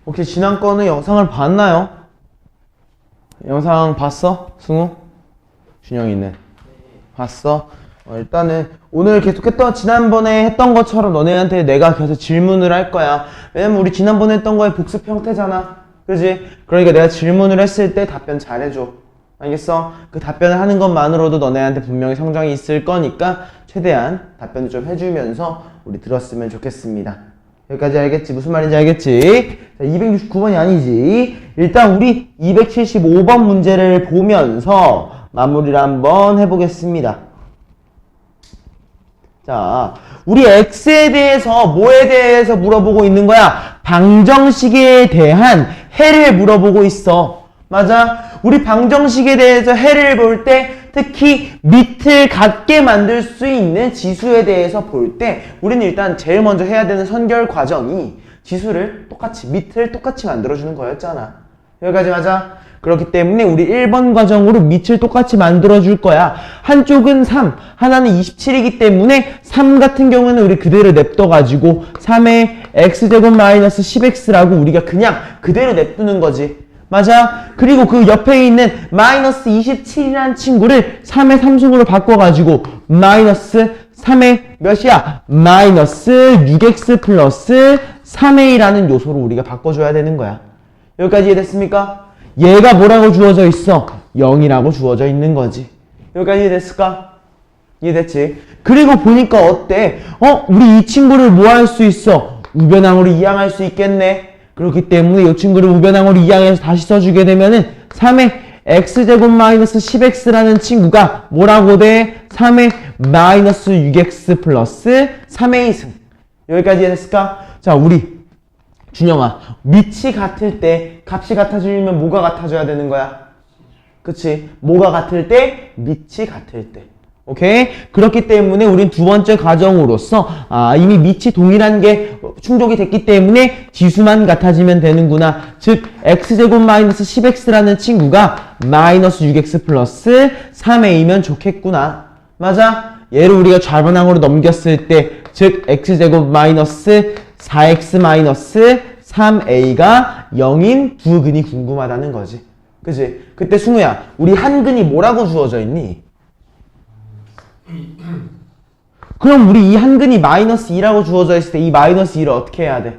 혹시 지난 거는 영상을 봤나요? 영상 봤어? 승우? 준영이는? 봤어? 일단은 오늘 계속했던 지난번에 했던 것처럼 너네한테 내가 계속 질문을 할 거야. 왜냐면 우리 지난번에 했던 거의 복습 형태잖아. 그지? 그러니까 내가 질문을 했을 때 답변 잘해줘. 알겠어? 그 답변을 하는 것만으로도 너네한테 분명히 성장이 있을 거니까 최대한 답변을 좀 해주면서 우리 들었으면 좋겠습니다. 여기까지 알겠지? 무슨 말인지 알겠지? 자, 269번이 아니지. 일단 우리 275번 문제를 보면서 마무리를 한번 해보겠습니다. 자, 우리 x에 대해서 뭐에 대해서 물어보고 있는 거야? 방정식에 대한 해를 물어보고 있어. 맞아? 우리 방정식에 대해서 해를 볼 때 특히 밑을 같게 만들 수 있는 지수에 대해서 볼 때 우리는 일단 제일 먼저 해야 되는 선결 과정이 지수를 똑같이 밑을 똑같이 만들어주는 거였잖아. 여기까지 맞아? 그렇기 때문에 우리 1번 과정으로 밑을 똑같이 만들어줄 거야. 한쪽은 3, 하나는 27이기 때문에 3 같은 경우는 우리 그대로 냅둬가지고 3의 x제곱 마이너스 10x라고 우리가 그냥 그대로 냅두는 거지. 맞아? 그리고 그 옆에 있는 마이너스 27이라는 친구를 3의 3승으로 바꿔가지고 마이너스 3의 몇이야? 마이너스 6x 플러스 3a라는 요소로 우리가 바꿔줘야 되는 거야. 여기까지 이해됐습니까? 얘가 뭐라고 주어져 있어? 0이라고 주어져 있는 거지. 여기까지 이해됐을까? 이해됐지? 그리고 보니까 어때? 우리 이 친구를 뭐 할 수 있어? 우변항으로 이항할 수 있겠네. 그렇기 때문에 이 친구를 우변항으로 이항해서 다시 써주게 되면은 3의 x제곱 마이너스 10x라는 친구가 뭐라고 돼? 3의 마이너스 6x 플러스 3a 승. 여기까지 이해됐을까? 자, 우리 준영아, 밑이 같을 때 값이 같아지려면 뭐가 같아져야 되는 거야? 그치? 뭐가 같을 때? 밑이 같을 때. 오케이? 그렇기 때문에 우린 두 번째 과정으로서 이미 밑이 동일한 게 충족이 됐기 때문에 지수만 같아지면 되는구나. 즉 x제곱 마이너스 10x라는 친구가 마이너스 6x 플러스 3a면 좋겠구나. 맞아? 얘를 우리가 좌변항으로 넘겼을 때 즉 x제곱 마이너스 4x 마이너스 3a가 0인 두 근이 궁금하다는 거지. 그치? 그때 승우야, 우리 한 근이 뭐라고 주어져 있니? 그럼 우리 이 한 근이 마이너스 2라고 주어져 있을 때 이 마이너스 2를 어떻게 해야 돼?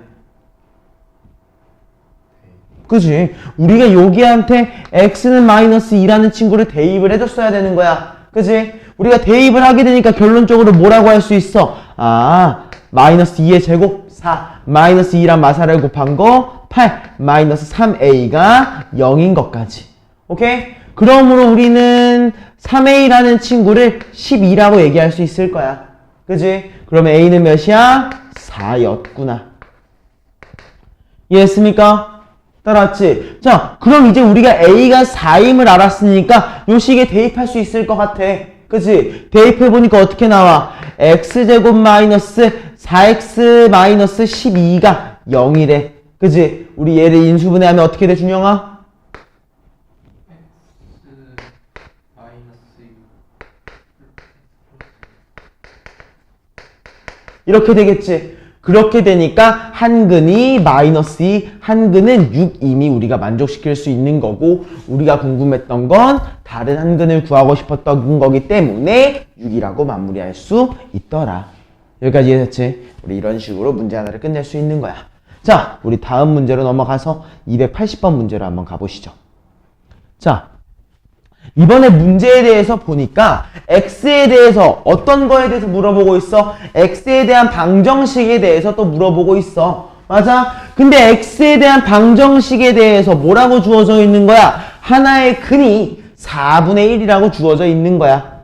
그치? 우리가 여기한테 x는 마이너스 2라는 친구를 대입을 해줬어야 되는 거야. 그치? 우리가 대입을 하게 되니까 결론적으로 뭐라고 할 수 있어? 마이너스 2의 제곱 4, 마이너스 2랑 마사를 곱한 거 8, 마이너스 3a가 0인 것까지. 오케이? 그러므로 우리는 3a라는 친구를 12라고 얘기할 수 있을 거야. 그지? 그러면 a는 몇이야? 4였구나. 이해했습니까? 따라왔지? 자, 그럼 이제 우리가 a가 4임을 알았으니까 요 식에 대입할 수 있을 것 같아. 그치? 대입해보니까 어떻게 나와? x제곱 마이너스 4x 마이너스 12가 0이래. 그치? 우리 얘를 인수분해하면 어떻게 돼, 준영아? 이렇게 되겠지. 그렇게 되니까 한 근이 마이너스 2, 한 근은 6임이 우리가 만족시킬 수 있는 거고 우리가 궁금했던 건 다른 한 근을 구하고 싶었던 거기 때문에 6이라고 마무리할 수 있더라. 여기까지 이해됐지? 우리 이런 식으로 문제 하나를 끝낼 수 있는 거야. 자, 우리 다음 문제로 넘어가서 280번 문제로 한번 가보시죠. 자, 이번에 문제에 대해서 보니까 x에 대해서 어떤 거에 대해서 물어보고 있어? x에 대한 방정식에 대해서 또 물어보고 있어. 맞아? 근데 x에 대한 방정식에 대해서 뭐라고 주어져 있는 거야? 하나의 근이 4분의 1이라고 주어져 있는 거야.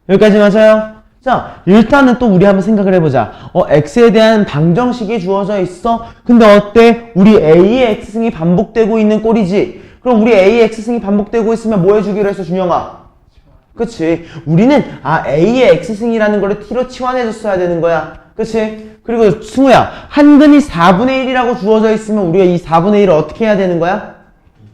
여기까지 맞아요? 자, 일단은 또 우리 한번 생각을 해보자. x에 대한 방정식이 주어져 있어? 근데 어때? 우리 a의 x승이 반복되고 있는 꼴이지? 그럼 우리 A의 X승이 반복되고 있으면 뭐 해주기로 했어, 준영아? 그치? 우리는 A의 X승이라는 거를 T로 치환해줬어야 되는 거야. 그치? 그리고 승우야, 한 근이 4분의 1이라고 주어져 있으면 우리가 이 4분의 1을 어떻게 해야 되는 거야?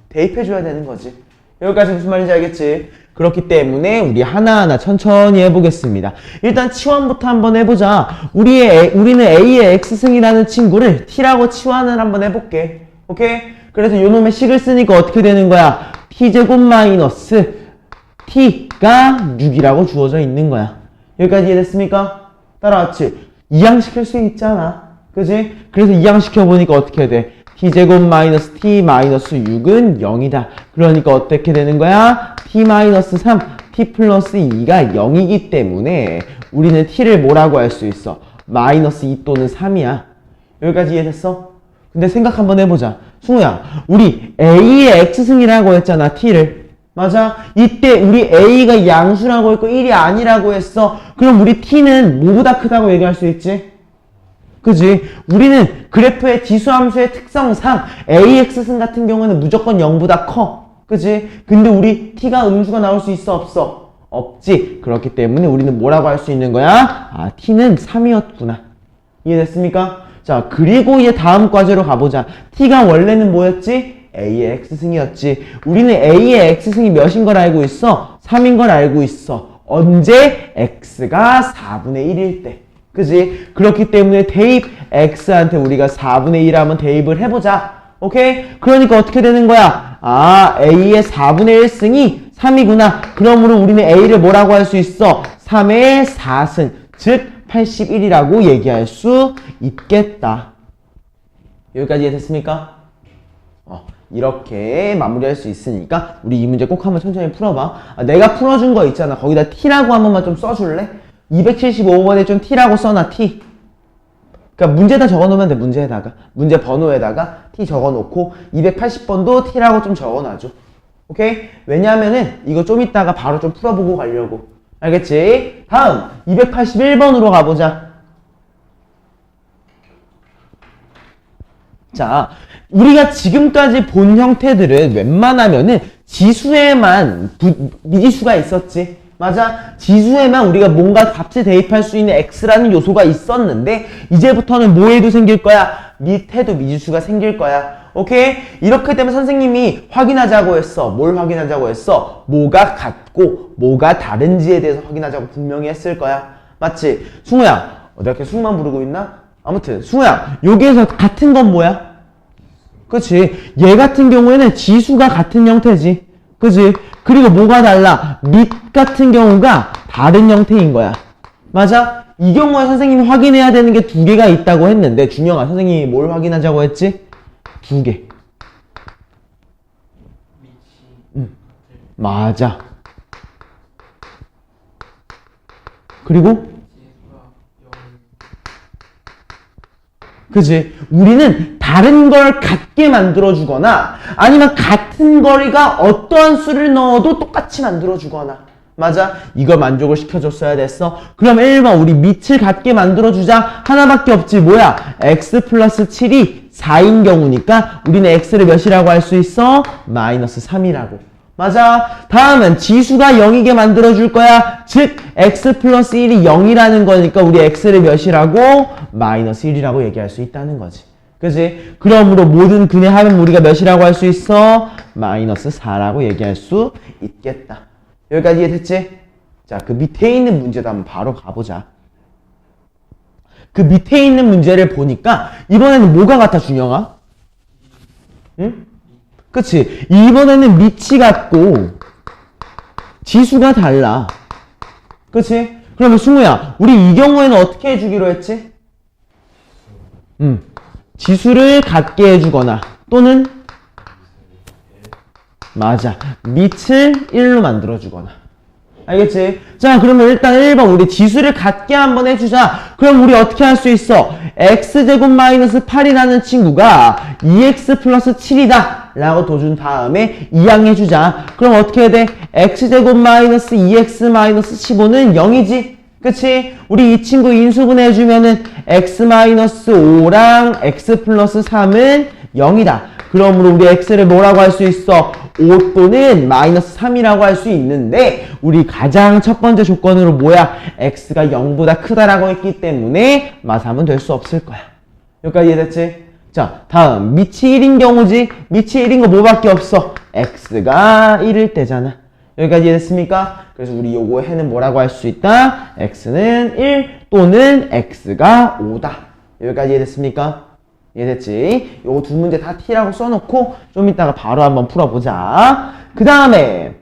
대입해줘야 되는 거지. 여기까지 무슨 말인지 알겠지? 그렇기 때문에 우리 하나하나 천천히 해보겠습니다. 일단 치환부터 한번 해보자. 우리는 A의 X승이라는 친구를 T라고 치환을 한번 해볼게. 오케이? 그래서 요놈의 식을 쓰니까 어떻게 되는 거야? T제곱 마이너스 T가 6이라고 주어져 있는 거야. 여기까지 이해됐습니까? 따라왔지? 이항시킬 수 있잖아. 그지? 그래서 이항시켜보니까 어떻게 돼? T제곱 마이너스 T 마이너스 6은 0이다. 그러니까 어떻게 되는 거야? T 마이너스 3, T 플러스 2가 0이기 때문에 우리는 T를 뭐라고 할 수 있어? 마이너스 2 또는 3이야. 여기까지 이해됐어? 근데 생각 한번 해보자. 승우야, 우리 A의 X승이라고 했잖아, T를. 맞아? 이때 우리 A가 양수라고 했고 1이 아니라고 했어. 그럼 우리 T는 뭐보다 크다고 얘기할 수 있지? 그지? 우리는 그래프의 지수함수의 특성상 AX승 같은 경우는 무조건 0보다 커. 그지? 근데 우리 T가 음수가 나올 수 있어? 없어? 없지. 그렇기 때문에 우리는 뭐라고 할 수 있는 거야? 아, T는 3이었구나. 이해됐습니까? 자, 그리고 이제 다음 과제로 가보자. T가 원래는 뭐였지? A의 X승이었지. 우리는 A의 X승이 몇인 걸 알고 있어? 3인 걸 알고 있어. 언제? X가 4분의 1일 때. 그지? 그렇기 때문에 대입 X한테 우리가 4분의 1 하면 대입을 해보자. 오케이? 그러니까 어떻게 되는 거야? 아, A의 4분의 1승이 3이구나. 그러므로 우리는 A를 뭐라고 할 수 있어? 3의 4승, 즉 81이라고 얘기할 수 있겠다. 여기까지 이해됐습니까? 이렇게 마무리할 수 있으니까 우리 이 문제 꼭 한번 천천히 풀어봐. 내가 풀어준 거 있잖아. 거기다 T라고 한 번만 좀 써줄래? 275번에 좀 T라고 써놔, T. 그러니까 문제다 적어놓으면 돼, 문제에다가. 문제 번호에다가 T 적어놓고 280번도 T라고 좀 적어놔줘. 오케이? 왜냐하면은 이거 좀 이따가 바로 좀 풀어보고 가려고. 알겠지? 다음 281번으로 가보자. 자, 우리가 지금까지 본 형태들은 웬만하면은 지수에만 미지수가 있었지. 맞아? 지수에만 우리가 뭔가 값을 대입할 수 있는 X라는 요소가 있었는데 이제부터는 뭐에도 생길 거야? 밑에도 미지수가 생길 거야. 오케이? 이렇게 되면 선생님이 확인하자고 했어. 뭘 확인하자고 했어? 뭐가 같고 뭐가 다른지에 대해서 확인하자고 분명히 했을 거야. 맞지? 승우야, 내가 이렇게 승우만 부르고 있나? 아무튼 승우야, 여기에서 같은 건 뭐야? 그치? 얘 같은 경우에는 지수가 같은 형태지. 그치? 그리고 뭐가 달라? 밑 같은 경우가 다른 형태인 거야. 맞아? 이 경우에 선생님이 확인해야 되는 게 두 개가 있다고 했는데 준영아, 선생님이 뭘 확인하자고 했지? 두 개. 맞아. 그리고 그지? 우리는 다른 걸 같게 만들어주거나 아니면 같은 거리가 어떠한 수를 넣어도 똑같이 만들어주거나. 맞아? 이걸 만족을 시켜줬어야 됐어. 그럼 1번 우리 밑을 같게 만들어주자. 하나밖에 없지. 뭐야? x 플러스 7이 4인 경우니까 우리는 x를 몇이라고 할 수 있어? 마이너스 3이라고. 맞아? 다음은 지수가 0이게 만들어줄 거야. 즉 x 플러스 1이 0이라는 거니까 우리 x를 몇이라고? 마이너스 1이라고 얘기할 수 있다는 거지. 그지? 그러므로 모든 근의 합은 우리가 몇이라고 할 수 있어? 마이너스 4라고 얘기할 수 있겠다. 여기까지 이해됐지? 자, 그 밑에 있는 문제도 한번 바로 가보자. 그 밑에 있는 문제를 보니까 이번에는 뭐가 같아, 준영아? 응? 그치? 이번에는 밑이 같고 지수가 달라. 그치? 그러면 승우야, 우리 이 경우에는 어떻게 해주기로 했지? 지수를 같게 해주거나 또는 맞아, 밑을 1로 만들어주거나. 알겠지? 자, 그러면 일단 1번 우리 지수를 같게 한번 해주자. 그럼 우리 어떻게 할 수 있어? x제곱 마이너스 8이라는 친구가 2x 플러스 7이다 라고 둬준 다음에 이항해주자. 그럼 어떻게 해야 돼? x제곱 마이너스 2x 마이너스 15는 0이지? 그치? 우리 이 친구 인수분해해주면은 x 마이너스 5랑 x 플러스 3은 0이다. 그러므로 우리 x를 뭐라고 할 수 있어? 5 또는 마이너스 3이라고 할 수 있는데 우리 가장 첫 번째 조건으로 뭐야? x가 0보다 크다라고 했기 때문에 마삼은 될 수 없을 거야. 여기까지 이해됐지? 자, 다음 밑이 1인 경우지? 밑이 1인 거 뭐밖에 없어? x가 1일 때잖아. 여기까지 이해됐습니까? 그래서 우리 요거 해는 뭐라고 할 수 있다? x는 1 또는 x가 5다. 여기까지 이해됐습니까? 이해됐지? 요거 두 문제 다 t라고 써놓고 좀 이따가 바로 한번 풀어보자. 그 다음에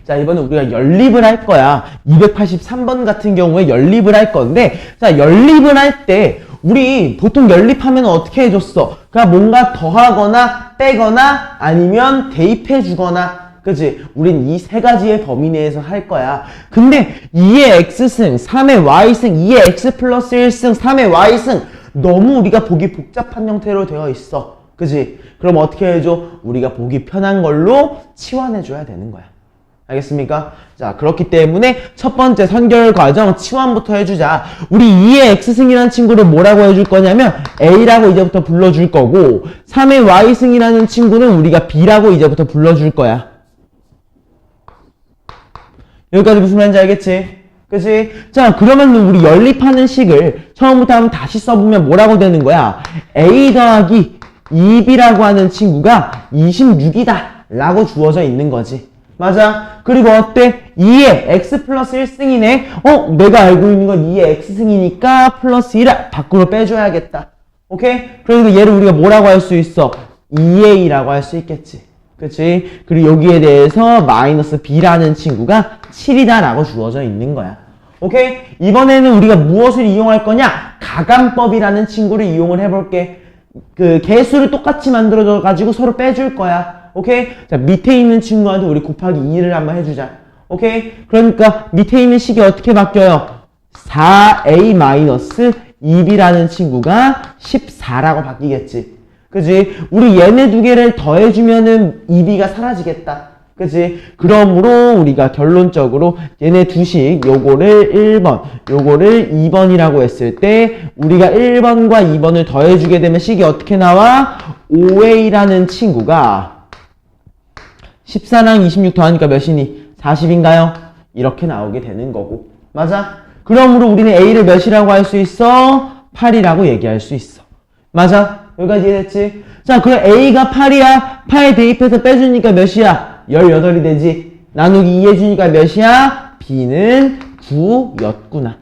자, 이번에 우리가 연립을 할 거야. 283번 같은 경우에 연립을 할 건데, 자, 연립을 할 때, 우리 보통 연립하면 어떻게 해줬어? 그냥 뭔가 더하거나, 빼거나, 아니면 대입해 주거나, 그치? 우린 이 세 가지의 범위 내에서 할 거야. 근데 2의 x승, 3의 y승, 2의 x 플러스 1승, 3의 y승, 너무 우리가 보기 복잡한 형태로 되어 있어. 그치? 그럼 어떻게 해줘? 우리가 보기 편한 걸로 치환해줘야 되는 거야. 알겠습니까? 자, 그렇기 때문에 첫 번째 선결 과정 치환부터 해주자. 우리 2의 x승이라는 친구를 뭐라고 해줄 거냐면 a라고 이제부터 불러줄 거고 3의 y승이라는 친구는 우리가 b라고 이제부터 불러줄 거야. 여기까지 무슨 말인지 알겠지? 그치? 자, 그러면 우리 연립하는 식을 처음부터 한번 다시 써보면 뭐라고 되는 거야? a 더하기 2b라고 하는 친구가 26이다 라고 주어져 있는 거지. 맞아. 그리고 어때? 2의 x 플러스 1승이네. 내가 알고 있는 건 2의 x승이니까 플러스 1을 밖으로 빼줘야겠다. 오케이? 그래서 얘를 우리가 뭐라고 할 수 있어? 2a라고 할 수 있겠지. 그치? 그리고 여기에 대해서 마이너스 b라는 친구가 7이다 라고 주어져 있는 거야. 오케이? 이번에는 우리가 무엇을 이용할 거냐? 가감법이라는 친구를 이용을 해볼게. 그 개수를 똑같이 만들어줘 가지고 서로 빼줄 거야. 오케이? 자, 밑에 있는 친구한테 우리 곱하기 2를 한번 해주자. 오케이? 그러니까 밑에 있는 식이 어떻게 바뀌어요? 4a-2b라는 친구가 14라고 바뀌겠지. 그지? 우리 얘네 두 개를 더해주면은 2b가 사라지겠다. 그지? 그러므로 우리가 결론적으로 얘네 두식 요거를 1번, 요거를 2번이라고 했을 때 우리가 1번과 2번을 더해주게 되면 식이 어떻게 나와? 5a라는 친구가 14랑 26 더하니까 몇이니? 40인가요? 이렇게 나오게 되는 거고. 맞아? 그러므로 우리는 a를 몇이라고 할 수 있어? 8이라고 얘기할 수 있어. 맞아? 여기까지 이해됐지? 자, 그럼 a가 8이야. 8 대입해서 빼주니까 몇이야? 18이 되지. 나누기 2 해주니까 몇이야? b는 9였구나.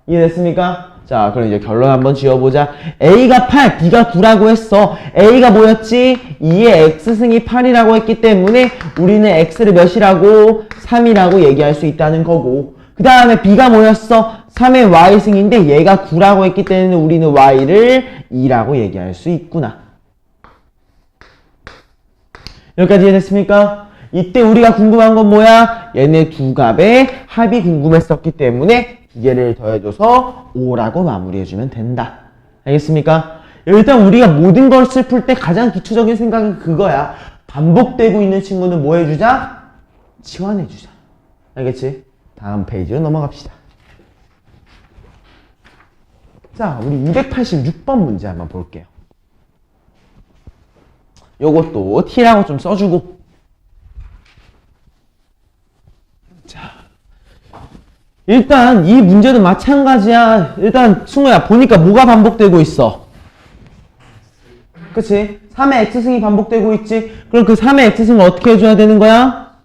이해됐습니까? 자, 그럼 이제 결론 한번 지어보자. a가 8, b가 9라고 했어. a가 뭐였지? 2의 x승이 8이라고 했기 때문에 우리는 x를 몇이라고? 3이라고 얘기할 수 있다는 거고. 그 다음에 b가 뭐였어? 3의 y승인데 얘가 9라고 했기 때문에 우리는 y를 2라고 얘기할 수 있구나. 여기까지 이해됐습니까? 이때 우리가 궁금한 건 뭐야? 얘네 두 값의 합이 궁금했었기 때문에 기계를 더해줘서 5라고 마무리해주면 된다. 알겠습니까? 일단 우리가 모든 것을 풀 때 가장 기초적인 생각은 그거야. 반복되고 있는 친구는 뭐 해주자? 치환해주자. 알겠지? 다음 페이지로 넘어갑시다. 자, 우리 286번 문제 한번 볼게요. 요것도 T라고 좀 써주고. 자, 일단 이 문제도 마찬가지야. 일단 승우야 보니까 뭐가 반복되고 있어? 그치? 3의 x승이 반복되고 있지? 그럼 그 3의 x승을 어떻게 해줘야 되는 거야?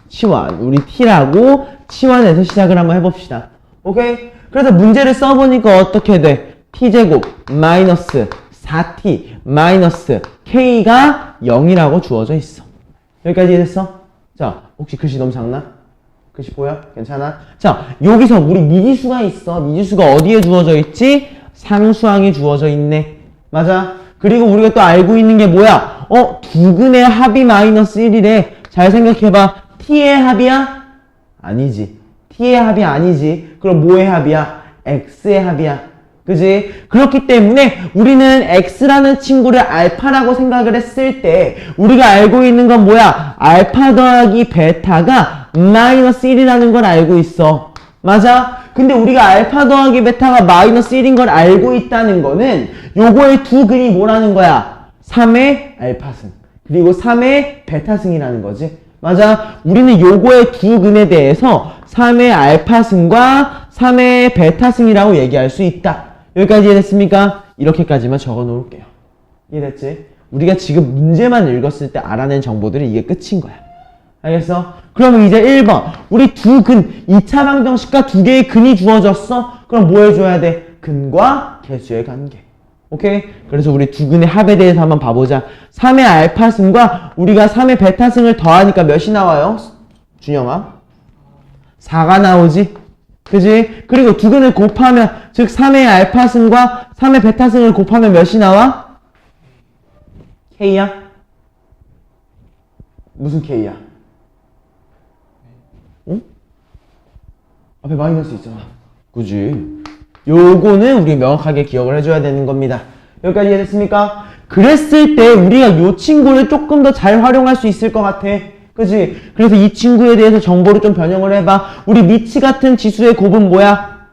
치환. 우리 T라고 치환해서 시작을 한번 해봅시다. 오케이? 그래서 문제를 써보니까 어떻게 돼? T제곱 마이너스 4T 마이너스 K가 0이라고 주어져 있어. 여기까지 이해됐어? 자, 혹시 글씨 너무 작나? 글씨 보여? 괜찮아? 자, 여기서 우리 미지수가 있어. 미지수가 어디에 주어져 있지? 상수항에 주어져 있네. 맞아? 그리고 우리가 또 알고 있는 게 뭐야? 두 근의 합이 마이너스 1이래. 잘 생각해봐. T의 합이야? 아니지. T의 합이 아니지. 그럼 뭐의 합이야? X의 합이야. 그지? 그렇기 때문에 우리는 X라는 친구를 알파라고 생각을 했을 때 우리가 알고 있는 건 뭐야? 알파 더하기 베타가 마이너스 1이라는 걸 알고 있어. 맞아? 근데 우리가 알파 더하기 베타가 마이너스 1인 걸 알고 있다는 거는 요거의 두 근이 뭐라는 거야? 3의 알파승 그리고 3의 베타승이라는 거지. 맞아? 우리는 요거의 두 근에 대해서 3의 알파승과 3의 베타승이라고 얘기할 수 있다. 여기까지 이해됐습니까? 이렇게까지만 적어 놓을게요. 이해됐지? 우리가 지금 문제만 읽었을 때 알아낸 정보들이 이게 끝인 거야. 알겠어? 그러면 이제 1번. 우리 두 근, 2차 방정식과 두 개의 근이 주어졌어? 그럼 뭐 해줘야 돼? 근과 개수의 관계. 오케이? 그래서 우리 두 근의 합에 대해서 한번 봐보자. 3의 알파승과 우리가 3의 베타승을 더하니까 몇이 나와요? 준영아? 4가 나오지? 그지? 그리고 두 근을 곱하면, 즉 3의 알파승과 3의 베타승을 곱하면 몇이 나와? K야? 무슨 K야? 어? 앞에 마이너스 있잖아. 그지? 요거는 우리 명확하게 기억을 해줘야 되는 겁니다. 여기까지 이해됐습니까? 그랬을 때 우리가 요 친구를 조금 더 잘 활용할 수 있을 것 같아. 그치? 그래서 이 친구에 대해서 정보를 좀 변형을 해봐. 우리 미치 같은 지수의 곱은 뭐야?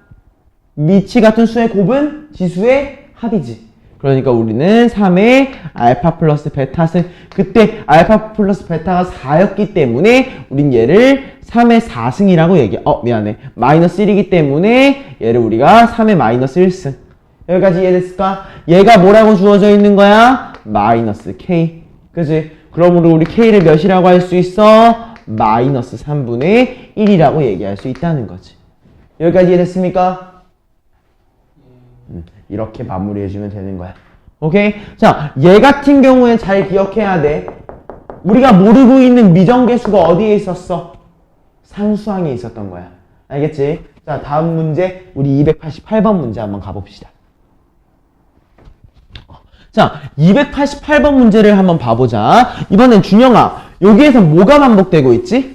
미치 같은 수의 곱은 지수의 합이지. 그러니까 우리는 3의 알파 플러스 베타승, 그때 알파 플러스 베타가 4였기 때문에 우린 얘를 3의 4승이라고 미안해. 마이너스 1이기 때문에 얘를 우리가 3의 마이너스 1승. 여기까지 이해됐을까? 얘가 뭐라고 주어져 있는 거야? 마이너스 K. 그치? 그러므로 우리 K를 몇이라고 할 수 있어? 마이너스 3분의 1이라고 얘기할 수 있다는 거지. 여기까지 이해됐습니까? 이렇게 마무리해주면 되는 거야. 오케이? 자, 얘 같은 경우엔 잘 기억해야 돼. 우리가 모르고 있는 미정계수가 어디에 있었어? 상수항에 있었던 거야. 알겠지? 자, 다음 문제, 우리 288번 문제 한번 가봅시다. 자, 288번 문제를 한번 봐보자. 이번엔 준영아, 여기에서 뭐가 반복되고 있지?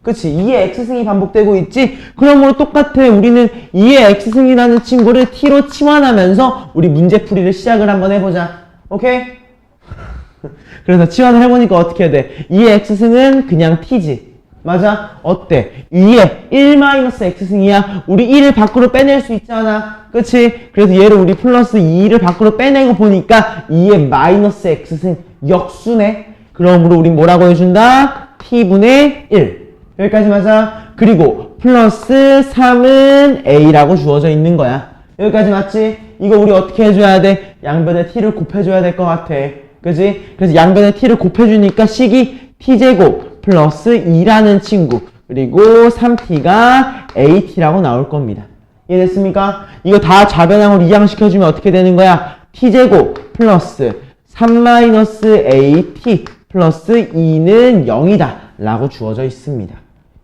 그치? 2의 x승이 반복되고 있지? 그러므로 똑같아. 우리는 2의 x승이라는 친구를 t로 치환하면서 우리 문제풀이를 시작을 한번 해보자. 오케이? 그래서 치환을 해보니까 어떻게 해야 돼? 2의 x승은 그냥 t지. 맞아? 어때? 2의 1-x승이야. 우리 1을 밖으로 빼낼 수 있잖아. 그치? 그래서 얘를 우리 플러스 2를 밖으로 빼내고 보니까 2의 마이너스 x승 역수네. 그러므로 우린 뭐라고 해준다? t분의 1. 여기까지 맞아? 그리고 플러스 3은 a라고 주어져 있는 거야. 여기까지 맞지? 이거 우리 어떻게 해줘야 돼? 양변에 t를 곱해줘야 될 것 같아. 그지? 그래서 양변에 t를 곱해주니까 식이 t제곱 플러스 2라는 친구, 그리고 3t가 at라고 나올 겁니다. 이해됐습니까? 이거 다 좌변항으로 이항시켜주면 어떻게 되는 거야? t제곱 플러스 3-at 플러스 2는 0이다 라고 주어져 있습니다.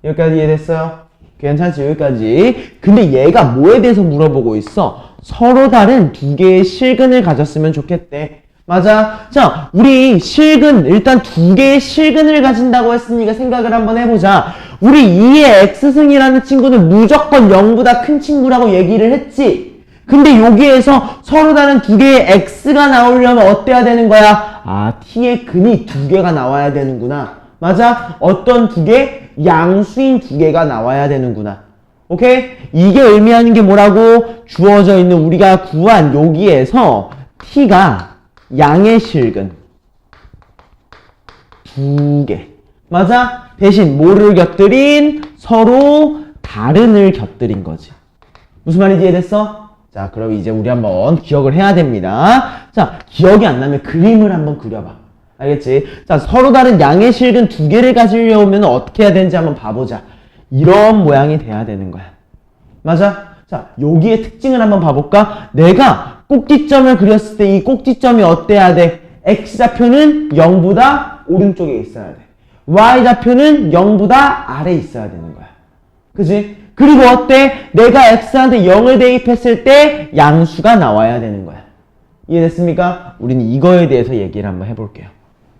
여기까지 이해됐어요? 괜찮지? 여기까지. 근데 얘가 뭐에 대해서 물어보고 있어? 서로 다른 두 개의 실근을 가졌으면 좋겠대. 맞아. 자, 우리 실근, 일단 두 개의 실근을 가진다고 했으니까 생각을 한번 해보자. 우리 2의 x승이라는 친구는 무조건 0보다 큰 친구라고 얘기를 했지. 근데 여기에서 서로 다른 두 개의 x가 나오려면 어때야 되는 거야? 아, t의 근이 두 개가 나와야 되는구나. 맞아? 어떤 두 개? 양수인 두 개가 나와야 되는구나. 오케이? 이게 의미하는 게 뭐라고? 주어져 있는 우리가 구한 여기에서 t가 양의 실근 두 개. 맞아? 대신 뭐를 곁들인? 서로 다른을 곁들인 거지. 무슨 말인지 이해됐어? 자, 그럼 이제 우리 한번 기억을 해야 됩니다. 자, 기억이 안 나면 그림을 한번 그려봐. 알겠지? 자, 서로 다른 양의 실근 두 개를 가지려면 어떻게 해야 되는지 한번 봐보자. 이런 모양이 돼야 되는 거야. 맞아? 자, 여기의 특징을 한번 봐볼까? 내가 꼭지점을 그렸을 때 이 꼭지점이 어때야 돼? x좌표는 0보다 오른쪽에 있어야 돼. y좌표는 0보다 아래에 있어야 되는 거야. 그치? 그리고 어때? 내가 x한테 0을 대입했을 때 양수가 나와야 되는 거야. 이해됐습니까? 우리는 이거에 대해서 얘기를 한번 해볼게요.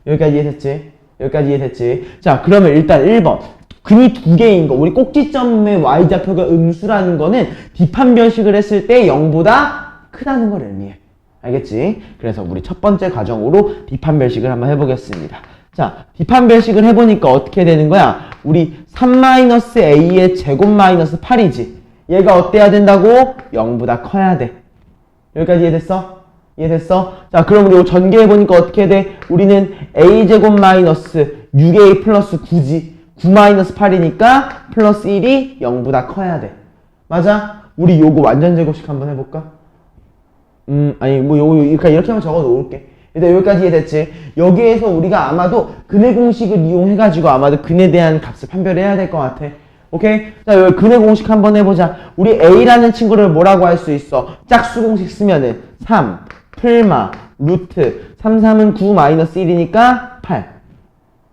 여기까지 이해됐지? 여기까지 이해됐지? 자, 그러면 일단 1번. 근이 두 개인 거. 우리 꼭지점의 y좌표가 음수라는 거는 뒷판별식을 했을 때 0보다 크다는 걸 의미해. 알겠지? 그래서 우리 첫 번째 과정으로 뒷판별식을 한번 해보겠습니다. 자, 뒷판별식을 해보니까 어떻게 되는 거야? 우리 3-a의 제곱 마이너스 8이지. 얘가 어때야 된다고? 0보다 커야 돼. 여기까지 이해됐어? 이해됐어? 자, 그럼 우리 전개해보니까 어떻게 돼? 우리는 a제곱 마이너스 6a 플러스 9지. 9 마이너스 8이니까 플러스 1이 0보다 커야 돼. 맞아? 우리 요거 완전 제곱식 한번 해볼까? 아니, 뭐 요거 이렇게 한번 적어 놓을게. 일단 여기까지 이해됐지? 여기에서 우리가 아마도 근의 공식을 이용해가지고 아마도 근에 대한 값을 판별해야 될 것 같아. 오케이? 자, 여기 근의 공식 한번 해보자. 우리 A라는 친구를 뭐라고 할 수 있어? 짝수 공식 쓰면은 3, 풀마, 루트, 3, 3은 9 마이너스 1이니까 8.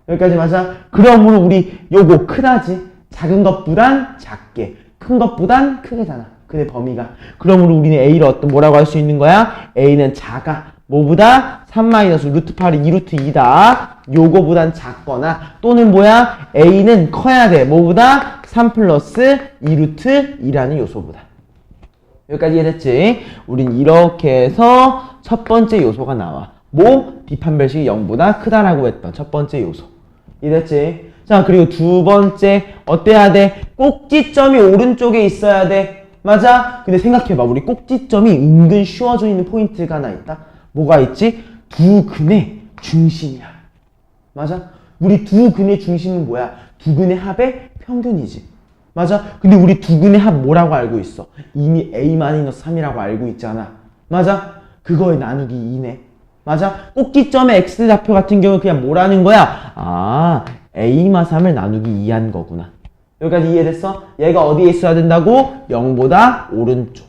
여기까지 맞아? 그러므로 우리 요거 크다지? 작은 것보단 작게, 큰 것보단 크게잖아. 근데 범위가. 그러므로 우리는 A를 뭐라고 할 수 있는 거야? A는 작아. 뭐보다? 3 마이너스 루트 8이 2루트 2다. 요거보단 작거나 또는 뭐야? A는 커야 돼. 뭐보다? 3 플러스 2루트 2라는 요소보다. 여기까지 이해됐지? 우린 이렇게 해서 첫 번째 요소가 나와. 뭐? 비판별식이 0보다 크다라고 했던 첫 번째 요소. 이해됐지? 자, 그리고 두 번째 어때야 돼? 꼭지점이 오른쪽에 있어야 돼. 맞아? 근데 생각해봐. 우리 꼭지점이 은근 쉬워져 있는 포인트가 하나 있다. 뭐가 있지? 두 근의 중심이야. 맞아? 우리 두 근의 중심은 뭐야? 두 근의 합의 평균이지. 맞아? 근데 우리 두 근의 합 뭐라고 알고 있어? 이미 A-3이라고 알고 있잖아. 맞아? 그거에 나누기 2네. 맞아? 꼭지점의 X좌표 같은 경우는 그냥 뭐라는 거야? 아, A-3을 나누기 2한 거구나. 여기까지 이해됐어? 얘가 어디에 있어야 된다고? 0보다 오른쪽.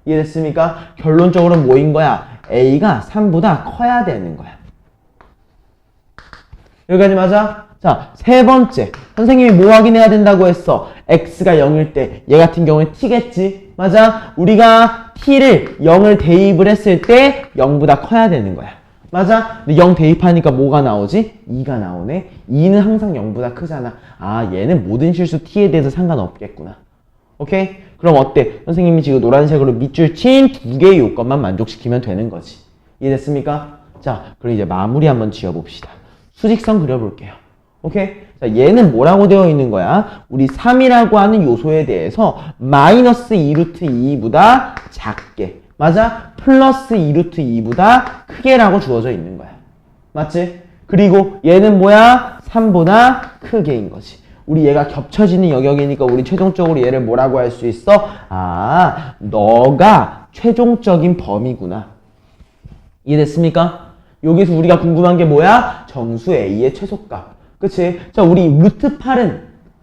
이해됐습니까? 결론적으로 뭐인 거야? A가 3보다 커야 되는 거야. 여기까지 맞아? 자, 세 번째. 선생님이 뭐 확인해야 된다고 했어? X가 0일 때, 얘 같은 경우는 T겠지? 맞아? 우리가 T를 0을 대입을 했을 때 0보다 커야 되는 거야. 맞아? 근데 0 대입하니까 뭐가 나오지? 2가 나오네? 2는 항상 0보다 크잖아. 아, 얘는 모든 실수 T에 대해서 상관없겠구나. 오케이? 그럼 어때? 선생님이 지금 노란색으로 밑줄 친 두 개의 요건만 만족시키면 되는 거지. 이해됐습니까? 자, 그럼 이제 마무리 한번 지어봅시다. 수직선 그려볼게요. 오케이? 자, 얘는 뭐라고 되어 있는 거야? 우리 3이라고 하는 요소에 대해서 마이너스 2루트 2보다 작게, 맞아? 플러스 2루트 2보다 크게라고 주어져 있는 거야. 맞지? 그리고 얘는 뭐야? 3보다 크게인 거지. 우리 얘가 겹쳐지는 영역이니까 우리 최종적으로 얘를 뭐라고 할 수 있어? 아, 너가 최종적인 범위구나. 이해됐습니까? 여기서 우리가 궁금한 게 뭐야? 정수 A의 최소값. 그치? 자, 우리 루트 8은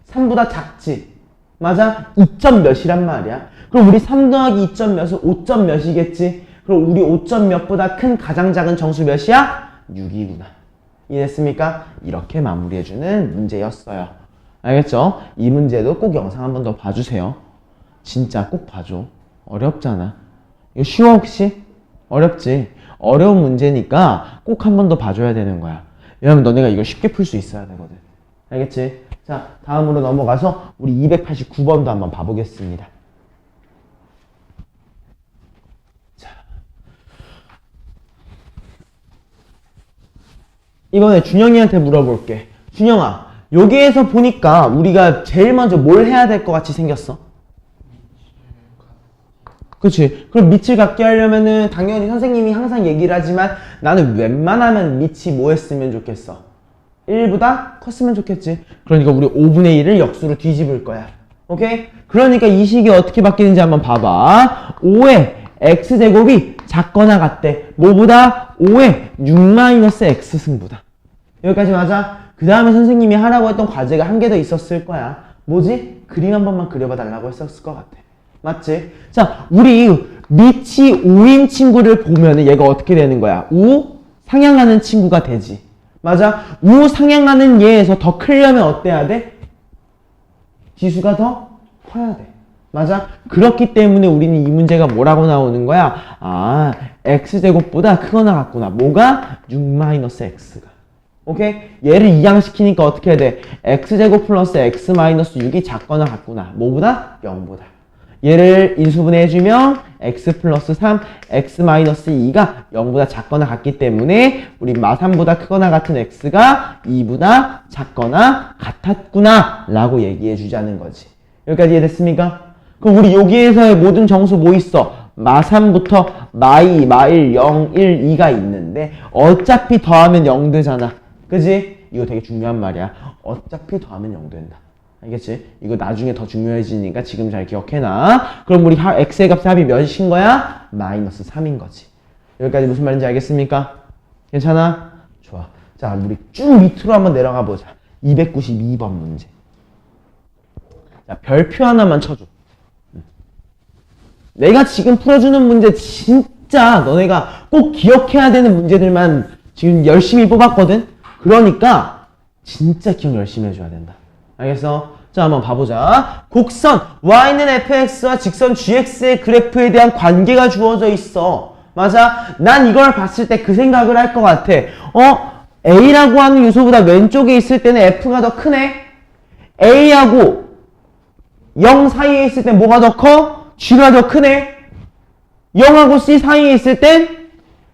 3보다 작지? 맞아? 2점 몇이란 말이야. 그럼 우리 3 더하기 2점 몇은 5점 몇이겠지? 그럼 우리 5점 몇보다 큰 가장 작은 정수 몇이야? 6이구나. 이해됐습니까? 이렇게 마무리해주는 문제였어요. 알겠죠? 이 문제도 꼭 영상 한 번 더 봐주세요. 진짜 꼭 봐줘. 어렵잖아. 이거 쉬워 혹시? 어렵지? 어려운 문제니까 꼭 한 번 더 봐줘야 되는 거야. 왜냐면 너네가 이걸 쉽게 풀 수 있어야 되거든. 알겠지? 자, 다음으로 넘어가서 우리 289번도 한번 봐보겠습니다. 자, 이번에 준영이한테 물어볼게. 준영아, 여기에서 보니까 우리가 제일 먼저 뭘 해야 될 것 같이 생겼어? 그치? 그럼 밑을 갖게 하려면은 당연히 선생님이 항상 얘기를 하지만 나는 웬만하면 밑이 뭐 했으면 좋겠어? 1보다 컸으면 좋겠지. 그러니까 우리 5분의 1을 역수로 뒤집을 거야. 오케이? 그러니까 이 식이 어떻게 바뀌는지 한번 봐봐. 5의 x제곱이 작거나 같대. 뭐보다? 5의 6-x승보다. 여기까지 맞아? 그 다음에 선생님이 하라고 했던 과제가 한 개 더 있었을 거야. 뭐지? 그림 한 번만 그려봐 달라고 했었을 것 같아. 맞지? 자, 우리 밑이 5인 친구를 보면은 얘가 어떻게 되는 거야? 우 상향하는 친구가 되지. 맞아? 우 상향하는 얘에서 더 크려면 어때야 돼? 지수가 더 커야 돼. 맞아? 그렇기 때문에 우리는 이 문제가 뭐라고 나오는 거야? 아, x제곱보다 크거나 같구나. 뭐가? 6-x가. 오케이? 얘를 이항시키니까 어떻게 해야 돼? x제곱 플러스 x-6이 작거나 같구나. 뭐보다? 0보다. 얘를 인수분해해주면 x 플러스 3, x-2가 0보다 작거나 같기 때문에 우리 마3보다 크거나 같은 x가 2보다 작거나 같았구나 라고 얘기해주자는 거지. 여기까지 이해됐습니까? 그럼 우리 여기에서의 모든 정수 뭐 있어? 마3부터 마2, 마1, 0, 1, 2가 있는데 어차피 더하면 0 되잖아. 그지? 이거 되게 중요한 말이야. 어차피 더하면 0 된다. 알겠지? 이거 나중에 더 중요해지니까 지금 잘 기억해놔. 그럼 우리 x의 값의 합이 몇인 거야? -3인 거지. 여기까지 무슨 말인지 알겠습니까? 괜찮아? 좋아. 자, 우리 쭉 밑으로 한번 내려가 보자. 292번 문제. 자, 별표 하나만 쳐줘. 내가 지금 풀어주는 문제 진짜 너네가 꼭 기억해야 되는 문제들만 지금 열심히 뽑았거든? 그러니까 진짜 기억 열심히 해줘야 된다. 알겠어? 자, 한번 봐보자. 곡선 y는 fx와 직선 gx의 그래프에 대한 관계가 주어져 있어. 맞아? 난 이걸 봤을 때 그 생각을 할 것 같아. A라고 하는 요소보다 왼쪽에 있을 때는 F가 더 크네? A하고 0 사이에 있을 땐 뭐가 더 커? G가 더 크네? 0하고 C 사이에 있을 땐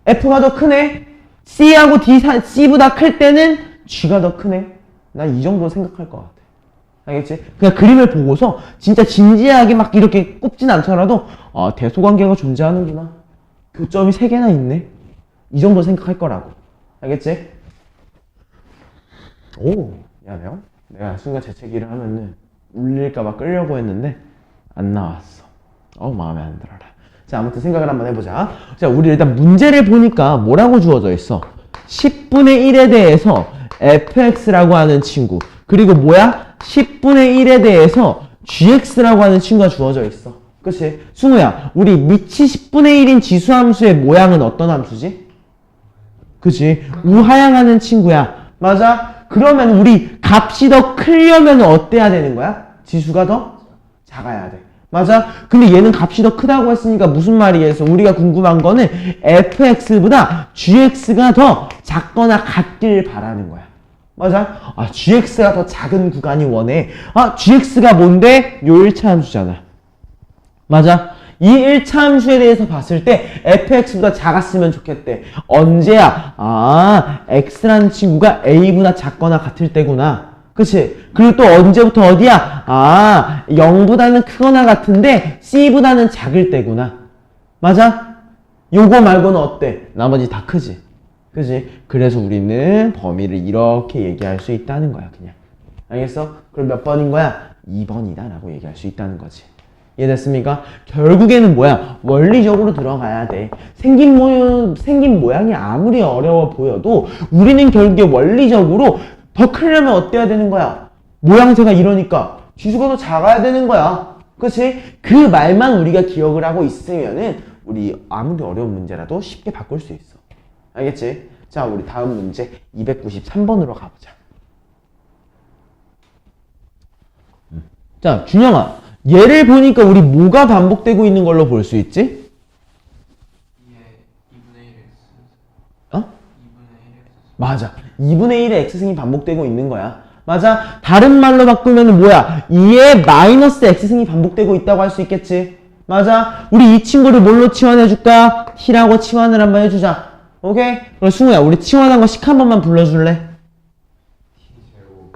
F가 더 크네? C하고 C보다 클 때는 G가 더 크네? 난 이 정도 생각할 것 같아. 알겠지? 그냥 그림을 보고서 진짜 진지하게 막 이렇게 꼽진 않더라도 대소관계가 존재하는구나. 교점이 3개나 있네. 이 정도 생각할 거라고. 알겠지? 오, 미안해요. 내가 순간 재채기를 하면은 울릴까봐 끌려고 했는데 안 나왔어. 마음에 안 들어라. 자, 아무튼 생각을 한번 해보자. 자, 우리 일단 문제를 보니까 뭐라고 주어져 있어? 10분의 1에 대해서 fx라고 하는 친구, 그리고 뭐야? 10분의 1에 대해서 gx라고 하는 친구가 주어져 있어. 그치? 승우야, 우리 밑이 10분의 1인 지수함수의 모양은 어떤 함수지? 그치? 우하향하는 친구야. 맞아? 그러면 우리 값이 더 크려면 어때야 되는 거야? 지수가 더 작아야 돼. 맞아? 근데 얘는 값이 더 크다고 했으니까 무슨 말이겠어? 우리가 궁금한 거는 fx보다 gx가 더 작거나 같길 바라는 거야. 맞아? gx가 더 작은 구간이 원해. gx가 뭔데? 요 1차 함수잖아. 맞아? 이 1차 함수에 대해서 봤을 때 fx보다 작았으면 좋겠대. 언제야? x라는 친구가 a보다 작거나 같을 때구나. 그치? 그리고 또 언제부터 어디야? 0보다는 크거나 같은데 c보다는 작을 때구나. 맞아? 요거 말고는 어때? 나머지 다 크지? 그치? 그래서 우리는 범위를 이렇게 얘기할 수 있다는 거야, 그냥. 알겠어? 그럼 몇 번인 거야? 2번이다 라고 얘기할 수 있다는 거지. 이해됐습니까? 결국에는 뭐야? 원리적으로 들어가야 돼. 생긴 모양이 아무리 어려워 보여도 우리는 결국에 원리적으로 더 크려면 어때야 되는 거야? 모양새가 이러니까 지수가 더 작아야 되는 거야. 그치? 그 말만 우리가 기억을 하고 있으면은 우리 아무리 어려운 문제라도 쉽게 바꿀 수 있어. 알겠지? 자, 우리 다음 문제 293번으로 가보자. 자, 준영아. 얘를 보니까 우리 뭐가 반복되고 있는 걸로 볼 수 있지? 2분의 1x. 2분의 1x. 2분의 1x. 맞아. 2분의 1의 x승이 반복되고 있는 거야. 맞아. 다른 말로 바꾸면 뭐야? 2의 마이너스 x승이 반복되고 있다고 할 수 있겠지. 맞아. 우리 이 친구를 뭘로 치환해줄까? t라고 치환을 한번 해주자. 오케이? 그럼 승우야, 우리 치환한 거 식 한 번만 불러줄래? t 제곱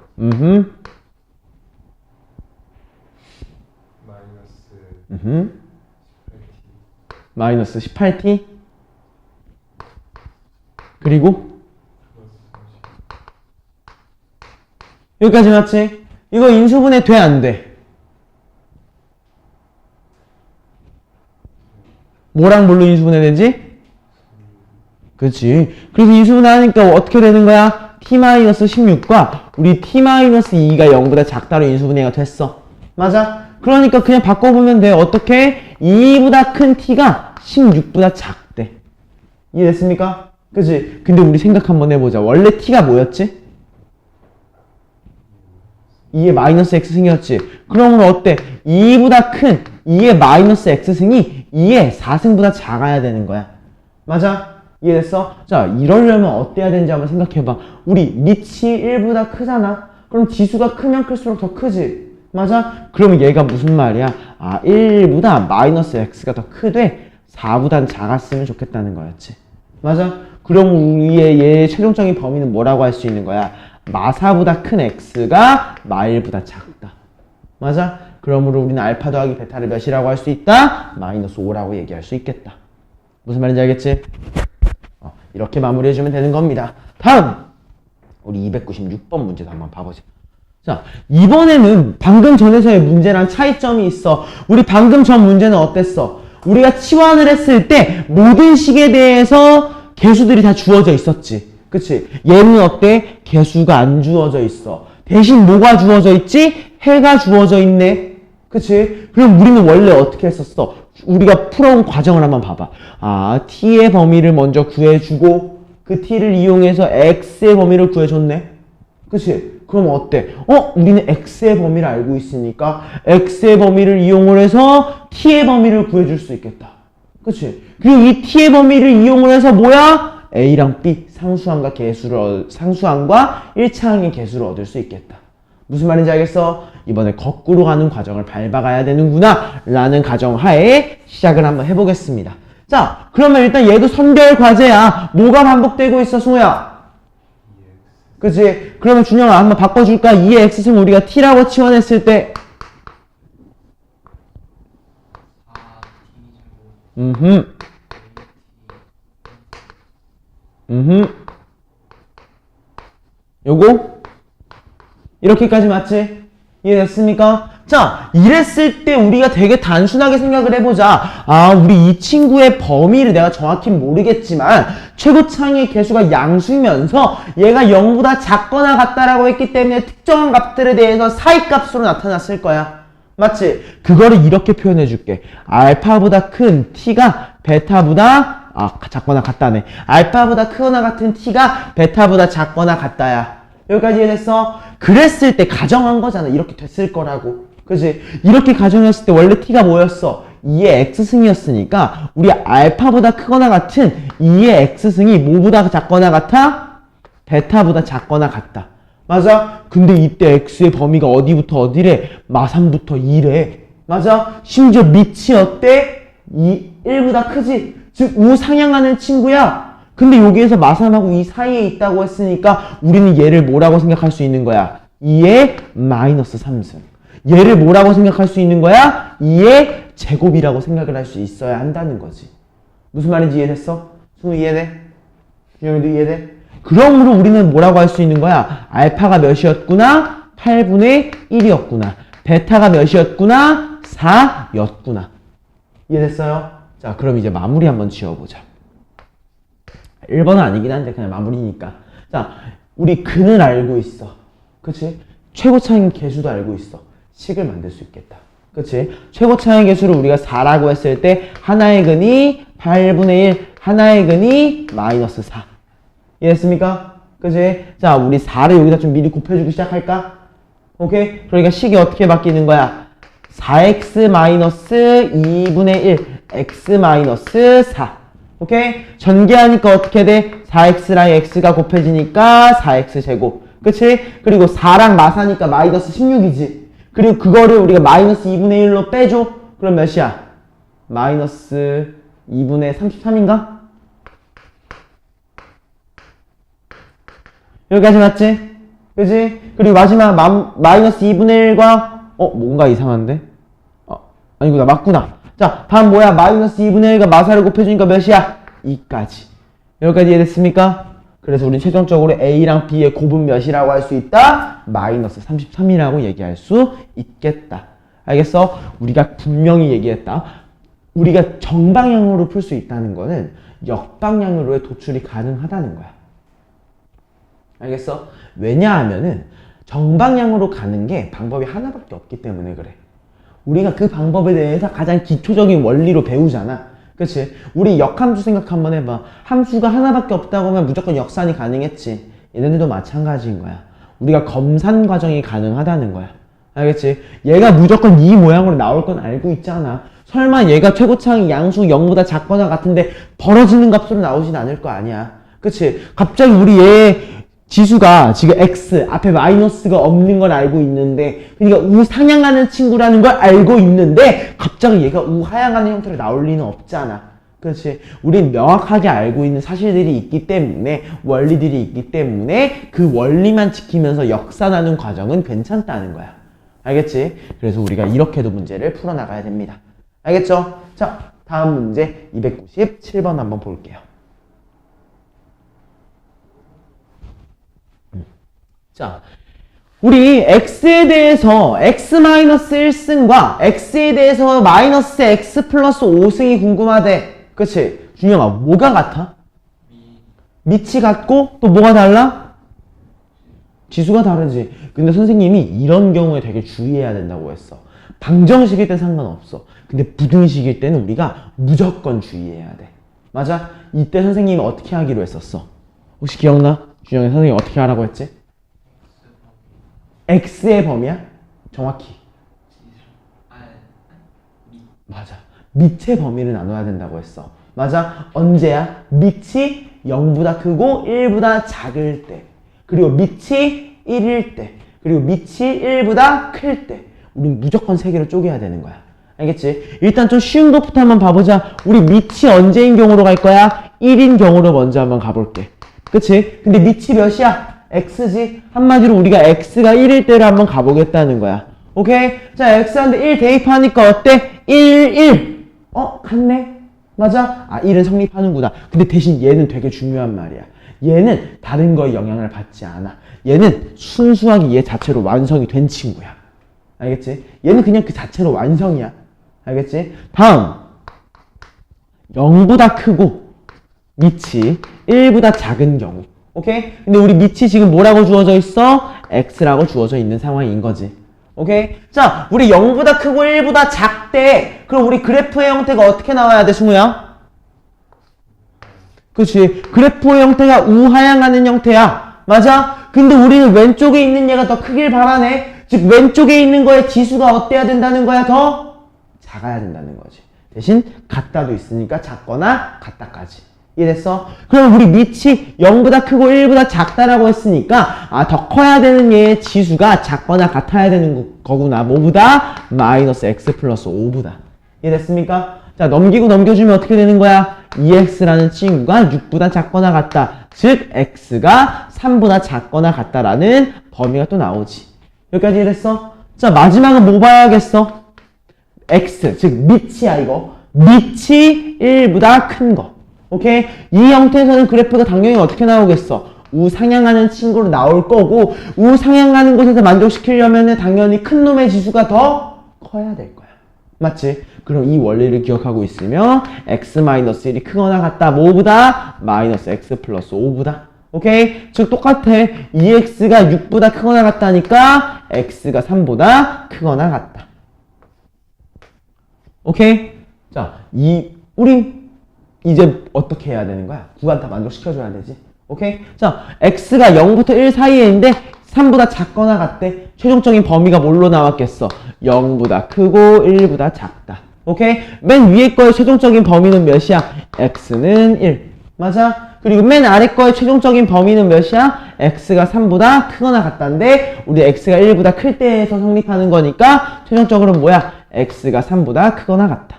마이너스 18t 그리고 여기까지 맞지? 이거 인수분해 돼, 안 돼? 뭐랑 뭘로 인수분해 되지? 그치. 그래서 인수분해 하니까 어떻게 되는 거야? t-16과 우리 t-2가 0보다 작다로 인수분해가 됐어. 맞아? 그러니까 그냥 바꿔보면 돼. 어떻게? 2보다 큰 t가 16보다 작대. 이해됐습니까? 그치? 근데 우리 생각 한번 해보자. 원래 t가 뭐였지? 2의 마이너스 x승이었지. 그러면 어때? 2보다 큰 2의 마이너스 x승이 2의 4승보다 작아야 되는 거야. 맞아? 이해됐어? 자, 이러려면 어때야 되는지 한번 생각해봐. 우리 밑이 1보다 크잖아? 그럼 지수가 크면 클수록 더 크지? 맞아? 그러면 얘가 무슨 말이야? 1보다 마이너스 x가 더 크되 4보단 작았으면 좋겠다는 거였지. 맞아? 그럼 우리의 얘의 최종적인 범위는 뭐라고 할 수 있는 거야? 마사보다 큰 x가 마1보다 작다. 맞아? 그러므로 우리는 알파 더하기 베타를 몇이라고 할 수 있다? 마이너스 5라고 얘기할 수 있겠다. 무슨 말인지 알겠지? 이렇게 마무리해주면 되는 겁니다. 다음! 우리 296번 문제도 한번 봐보자. 자, 이번에는 방금 전에서의 문제랑 차이점이 있어. 우리 방금 전 문제는 어땠어? 우리가 치환을 했을 때 모든 식에 대해서 개수들이 다 주어져 있었지. 그치? 얘는 어때? 개수가 안 주어져 있어. 대신 뭐가 주어져 있지? 해가 주어져 있네. 그치? 그럼 우리는 원래 어떻게 했었어? 우리가 풀어온 과정을 한번 봐봐. 아, t의 범위를 먼저 구해주고 그 t를 이용해서 x의 범위를 구해줬네. 그치? 그럼 어때? 우리는 x의 범위를 알고 있으니까 x의 범위를 이용을 해서 t의 범위를 구해줄 수 있겠다. 그치? 그리고 이 t의 범위를 이용을 해서 뭐야? a랑 b 상수항과 상수항과 1차항의 개수를 얻을 수 있겠다. 무슨 말인지 알겠어? 이번에 거꾸로 가는 과정을 밟아가야 되는구나 라는 가정하에 시작을 한번 해보겠습니다. 자, 그러면 일단 얘도 선별 과제야. 뭐가 반복되고 있어, 승우야? 그치? 그러면 준영아 한번 바꿔줄까? 2의 x승 우리가 t라고 치환했을 때 요거? 이렇게까지 맞지? 이해됐습니까? 자, 이랬을 때 우리가 되게 단순하게 생각을 해보자. 아, 우리 이 친구의 범위를 내가 정확히 모르겠지만 최고차항의 개수가 양수이면서 얘가 0보다 작거나 같다라고 했기 때문에 특정한 값들에 대해서 사이값으로 나타났을 거야. 맞지? 그거를 이렇게 표현해 줄게. 알파보다 큰 t가 베타보다 작거나 같다네. 알파보다 크거나 같은 t가 베타보다 작거나 같다야. 여기까지 이해됐어? 그랬을 때 가정한 거잖아. 이렇게 됐을 거라고. 그치? 이렇게 가정했을 때 원래 t가 뭐였어? 2의 x승이었으니까 우리 알파보다 크거나 같은 2의 x승이 뭐보다 작거나 같아? 베타보다 작거나 같다. 맞아? 근데 이때 x의 범위가 어디부터 어디래? 마3부터 2래. 맞아? 심지어 밑이 어때? 1보다 크지? 즉 우상향하는 친구야. 근데 여기에서 마3하고 2 사이에 있다고 했으니까 우리는 얘를 뭐라고 생각할 수 있는 거야? 2의 마이너스 3승. 얘를 뭐라고 생각할 수 있는 거야? 2의 제곱이라고 생각을 할 수 있어야 한다는 거지. 무슨 말인지 이해됐어? 승우 이해돼? 준영이도 이해돼? 그러므로 우리는 뭐라고 할 수 있는 거야? 알파가 몇이었구나? 8분의 1이었구나. 베타가 몇이었구나? 4였구나. 이해됐어요? 자, 그럼 이제 마무리 한번 지어보자. 1번은 아니긴 한데 그냥 마무리니까. 자, 우리 근을 알고 있어. 그치? 최고차항 개수도 알고 있어. 식을 만들 수 있겠다. 그치? 최고차항 개수를 우리가 4라고 했을 때 하나의 근이 8분의 1, 하나의 근이 마이너스 4. 이해했습니까? 그치? 자, 우리 4를 여기다 좀 미리 곱해주기 시작할까? 오케이? 그러니까 식이 어떻게 바뀌는 거야? 4x 마이너스 2분의 1, x 마이너스 4. 오케이? 전개하니까 어떻게 돼? 4x랑 x가 곱해지니까 4x 제곱. 그치? 그리고 4랑 마사니까 마이너스 16이지. 그리고 그거를 우리가 마이너스 2분의 1로 빼줘. 그럼 몇이야? 마이너스 2분의 33인가? 여기까지 맞지? 그치? 그리고 마지막 마이너스 2분의 1과 뭔가 이상한데? 아니구나. 맞구나. 자, 다음 뭐야? 마이너스 2분의 1과 마사를 곱해주니까 몇이야? 2까지. 여기까지 이해됐습니까? 그래서 우리는 최종적으로 A랑 B의 곱은 몇이라고 할 수 있다? 마이너스 33이라고 얘기할 수 있겠다. 알겠어? 우리가 분명히 얘기했다. 우리가 정방향으로 풀 수 있다는 거는 역방향으로의 도출이 가능하다는 거야. 알겠어? 왜냐하면은 정방향으로 가는 게 방법이 하나밖에 없기 때문에 그래. 우리가 그 방법에 대해서 가장 기초적인 원리로 배우잖아. 그치? 우리 역함수 생각 한번 해봐. 함수가 하나밖에 없다고 하면 무조건 역산이 가능했지. 얘네들도 마찬가지인 거야. 우리가 검산 과정이 가능하다는 거야. 알겠지? 얘가 무조건 이 모양으로 나올 건 알고 있잖아. 설마 얘가 최고차항이 양수 0보다 작거나 같은데 벌어지는 값으로 나오진 않을 거 아니야. 그치? 갑자기 우리 얘 지수가 지금 x 앞에 마이너스가 없는 걸 알고 있는데, 그러니까 우상향하는 친구라는 걸 알고 있는데 갑자기 얘가 우하향하는 형태로 나올 리는 없잖아. 그렇지? 우린 명확하게 알고 있는 사실들이 있기 때문에, 원리들이 있기 때문에 그 원리만 지키면서 역산하는 과정은 괜찮다는 거야. 알겠지? 그래서 우리가 이렇게도 문제를 풀어나가야 됩니다. 알겠죠? 자, 다음 문제 297번 한번 볼게요. 자, 우리 x에 대해서 x-1승과 x에 대해서 마이너스 x 플러스 5승이 궁금하대. 그치? 준영아, 뭐가 같아? 밑이 같고 또 뭐가 달라? 지수가 다르지. 근데 선생님이 이런 경우에 되게 주의해야 된다고 했어. 방정식일 땐 상관없어. 근데 부등식일 때는 우리가 무조건 주의해야 돼. 맞아? 이때 선생님이 어떻게 하기로 했었어? 혹시 기억나? 준영이 선생님이 어떻게 하라고 했지? x의 범위야? 정확히. 맞아. 밑의 범위를 나눠야 된다고 했어. 맞아? 언제야? 밑이 0보다 크고 1보다 작을 때. 그리고 밑이 1일 때. 그리고 밑이 1보다 클 때. 우린 무조건 3개로 쪼개야 되는 거야. 알겠지? 일단 좀 쉬운 것부터 한번 봐보자. 우리 밑이 언제인 경우로 갈 거야? 1인 경우로 먼저 한번 가볼게. 그치? 근데 밑이 몇이야? x지? 한마디로 우리가 x가 1일 때를 한번 가보겠다는 거야. 오케이? 자, x한테 1 대입하니까 어때? 1, 1. 같네? 맞아? 아, 1은 성립하는구나. 근데 대신 얘는 되게 중요한 말이야. 얘는 다른 거에 영향을 받지 않아. 얘는 순수하게 얘 자체로 완성이 된 친구야. 알겠지? 얘는 그냥 그 자체로 완성이야. 알겠지? 다음 0보다 크고 밑이 1보다 작은 경우. 오케이? 근데 우리 밑이 지금 뭐라고 주어져 있어? x라고 주어져 있는 상황인 거지. 오케이? 자, 우리 0보다 크고 1보다 작대. 그럼 우리 그래프의 형태가 어떻게 나와야 돼, 승우야? 그치? 그래프의 형태가 우하향하는 형태야. 맞아? 근데 우리는 왼쪽에 있는 얘가 더 크길 바라네. 즉 왼쪽에 있는 거에 지수가 어때야 된다는 거야? 더 작아야 된다는 거지. 대신 같다도 있으니까 작거나 같다까지. 이해됐어? 그럼 우리 밑이 0보다 크고 1보다 작다라고 했으니까 더 커야 되는 얘의 지수가 작거나 같아야 되는 거구나. 뭐보다? 마이너스 x 플러스 5보다. 이해됐습니까? 자, 넘기고 넘겨주면 어떻게 되는 거야? 2x라는 친구가 6보다 작거나 같다. 즉 x가 3보다 작거나 같다라는 범위가 또 나오지. 여기까지 이해됐어? 자, 마지막은 뭐 봐야겠어? x, 즉 밑이야 이거. 밑이 1보다 큰 거. 오케이? 이 형태에서는 그래프가 당연히 어떻게 나오겠어? 우상향하는 친구로 나올 거고, 우상향하는 곳에서 만족시키려면 당연히 큰 놈의 지수가 더 커야 될 거야. 맞지? 그럼 이 원리를 기억하고 있으면 x-1이 크거나 같다. 뭐보다? 마이너스 x 플러스 5보다. 오케이? 즉 똑같아. 2x가 6보다 크거나 같다니까 x가 3보다 크거나 같다. 오케이? 자, 우리 이제 어떻게 해야 되는 거야? 구간 다 만족시켜줘야 되지. 오케이? 자, x가 0부터 1 사이에 있는데 3보다 작거나 같대. 최종적인 범위가 뭘로 나왔겠어? 0보다 크고 1보다 작다. 오케이? 맨 위에 거의 최종적인 범위는 몇이야? x는 1. 맞아? 그리고 맨 아래 거의 최종적인 범위는 몇이야? x가 3보다 크거나 같다인데 우리 x가 1보다 클 때에서 성립하는 거니까 최종적으로 뭐야? x가 3보다 크거나 같다.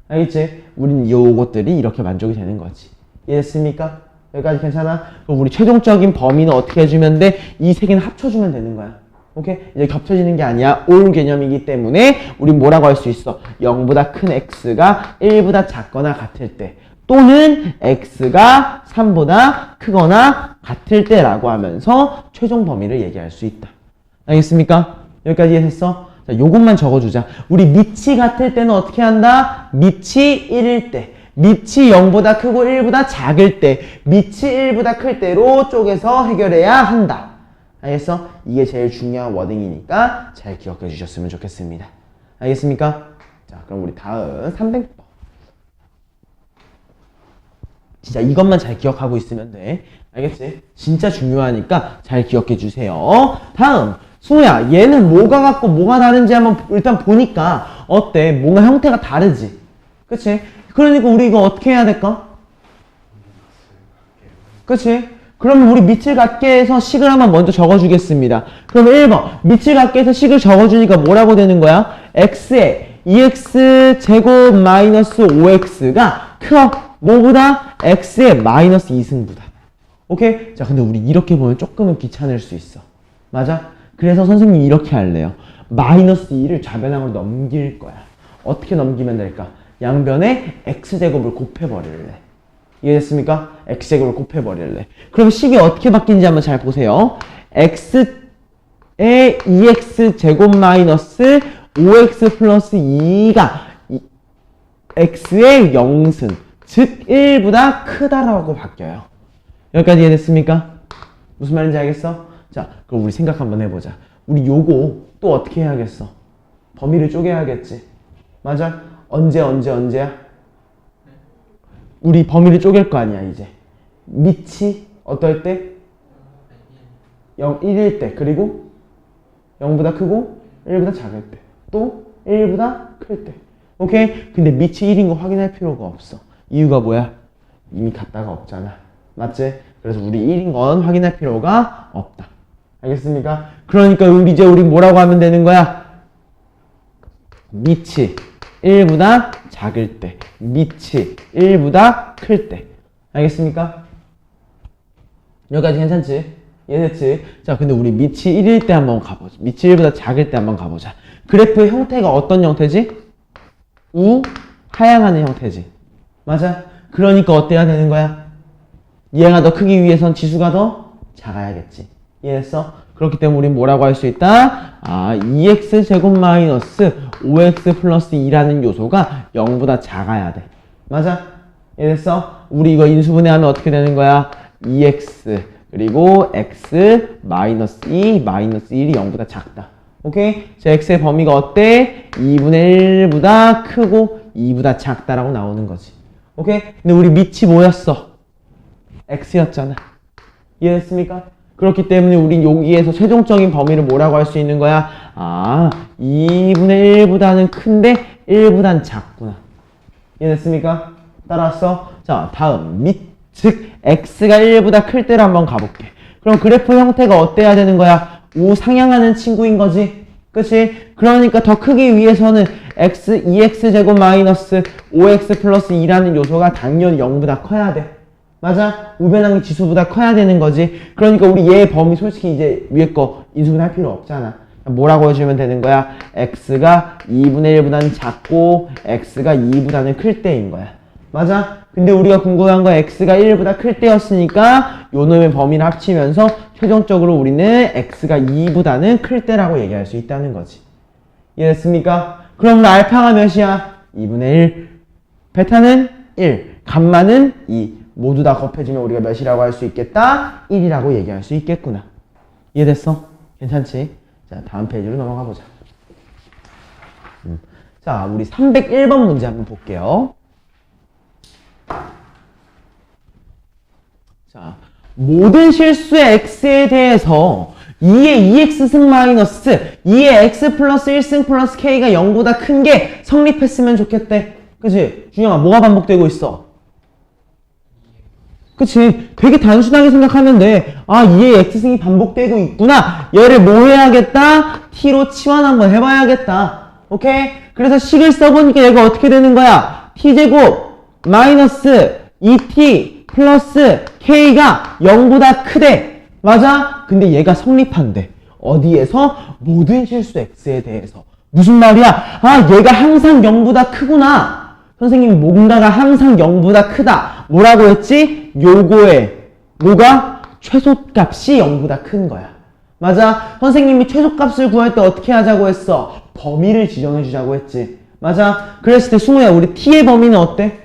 알겠지? 우린 요것들이 이렇게 만족이 되는 거지. 이해됐습니까? 여기까지 괜찮아? 그럼 우리 최종적인 범위는 어떻게 해주면 돼? 이 세 개는 합쳐주면 되는 거야. 오케이? 이제 겹쳐지는 게 아니야. 올 개념이기 때문에 우린 뭐라고 할 수 있어? 0보다 큰 x가 1보다 작거나 같을 때 또는 x가 3보다 크거나 같을 때라고 하면서 최종 범위를 얘기할 수 있다. 알겠습니까? 여기까지 이해됐어? 자, 요것만 적어주자. 우리 밑이 같을 때는 어떻게 한다? 밑이 1일 때, 밑이 0보다 크고 1보다 작을 때, 밑이 1보다 클 때로 쪼개서 해결해야 한다. 알겠어? 이게 제일 중요한 워딩이니까 잘 기억해 주셨으면 좋겠습니다. 알겠습니까? 자, 그럼 우리 다음 300번. 진짜 이것만 잘 기억하고 있으면 돼. 알겠지? 진짜 중요하니까 잘 기억해 주세요. 다음. 승우야, 얘는 뭐가 같고 뭐가 다른지 한번 일단 보니까 어때? 뭔가 형태가 다르지? 그치? 그러니까 우리 이거 어떻게 해야 될까? 그치? 그러면 우리 밑을 갖게 해서 식을 한번 먼저 적어주겠습니다. 그러면 1번 밑을 갖게 해서 식을 적어주니까 뭐라고 되는 거야? x에 2x 제곱 마이너스 5x가 커. 뭐보다? x의 마이너스 2승보다. 오케이? 자, 근데 우리 이렇게 보면 조금은 귀찮을 수 있어. 맞아? 그래서 선생님이 이렇게 할래요. 마이너스 2를 좌변항으로 넘길 거야. 어떻게 넘기면 될까? 양변에 x제곱을 곱해버릴래. 이해됐습니까? x제곱을 곱해버릴래. 그럼 식이 어떻게 바뀌는지 한번 잘 보세요. x에 2x 제곱 마이너스 5x 플러스 2가 x의 0승, 즉 1보다 크다라고 바뀌어요. 여기까지 이해됐습니까? 무슨 말인지 알겠어? 자, 그럼 우리 생각 한번 해보자. 우리 요거 또 어떻게 해야겠어? 범위를 쪼개야겠지. 맞아? 언제야? 우리 범위를 쪼갤 거 아니야, 이제. 밑이 어떨 때? 0, 1일 때. 그리고 0보다 크고 1보다 작을 때. 또 1보다 클 때. 오케이? 근데 밑이 1인 거 확인할 필요가 없어. 이유가 뭐야? 이미 갔다가 없잖아. 맞지? 그래서 우리 1인 건 확인할 필요가 없다. 알겠습니까? 그러니까 우리 뭐라고 하면 되는 거야? 밑이 1보다 작을 때, 밑이 1보다 클 때. 알겠습니까? 여기까지 괜찮지? 이해됐지? 자, 근데 우리 밑이 1일 때 한번 가보자. 밑이 1보다 작을 때 한번 가보자. 그래프의 형태가 어떤 형태지? 하향하는 형태지. 맞아? 그러니까 어때야 되는 거야? 얘가 더 크기 위해선 지수가 더 작아야겠지. 이해했어? 그렇기 때문에 우린 뭐라고 할 수 있다? 2x제곱 마이너스 5x 플러스 2라는 요소가 0보다 작아야 돼. 맞아? 이해됐어? 우리 이거 인수분해하면 어떻게 되는 거야? 2x 그리고 x 마이너스 2 마이너스 1이 0보다 작다. 오케이? 자, x의 범위가 어때? 2분의 1보다 크고 2보다 작다라고 나오는 거지. 오케이? 근데 우리 밑이 뭐였어? x였잖아. 이해됐습니까? 그렇기 때문에 우린 여기에서 최종적인 범위를 뭐라고 할 수 있는 거야? 2분의 1보다는 큰데 1보단 작구나. 이해됐습니까? 따라왔어? 자, 다음 즉 x가 1보다 클 때를 한번 가볼게. 그럼 그래프 형태가 어때야 되는 거야? 우상향하는 친구인 거지. 그치? 그러니까 더 크기 위해서는 2x제곱 마이너스 5x 플러스 2라는 요소가 당연히 0보다 커야 돼. 맞아? 우변항 지수보다 커야 되는 거지. 그러니까 우리 얘의 범위 솔직히 이제 위에 거 인수분할 필요 없잖아. 뭐라고 해주면 되는 거야? x가 2분의 1보다는 작고 x가 2보다는 클 때인 거야. 맞아? 근데 우리가 궁금한 건 x가 1보다 클 때였으니까 요 놈의 범위를 합치면서 최종적으로 우리는 x가 2보다는 클 때라고 얘기할 수 있다는 거지. 이해됐습니까? 그럼 알파가 몇이야? 2분의 1. 베타는 1. 감마는 2. 모두 다 곱해지면 우리가 몇이라고 할 수 있겠다? 1이라고 얘기할 수 있겠구나. 이해됐어? 괜찮지? 자, 다음 페이지로 넘어가 보자. 자, 우리 301번 문제 한번 볼게요. 자, 모든 실수의 x에 대해서 2의 2x승 마이너스 2의 x 플러스 1승 플러스 k가 0보다 큰 게 성립했으면 좋겠대. 그치? 준영아, 뭐가 반복되고 있어? 그치? 되게 단순하게 생각하면 돼. 2의 x승이 반복되고 있구나. 얘를 뭐 해야겠다? t로 치환 한번 해봐야겠다. 오케이? 그래서 식을 써보니까 얘가 어떻게 되는 거야? t제곱 마이너스 2t 플러스 k가 0보다 크대. 맞아? 근데 얘가 성립한대. 어디에서? 모든 실수 x에 대해서. 무슨 말이야? 얘가 항상 0보다 크구나. 선생님이 뭔가가 항상 0보다 크다. 뭐라고 했지? 요거에 뭐가? 최소값이 0보다 큰 거야. 맞아? 선생님이 최소값을 구할 때 어떻게 하자고 했어? 범위를 지정해 주자고 했지. 맞아? 그랬을 때 승우야, 우리 t의 범위는 어때?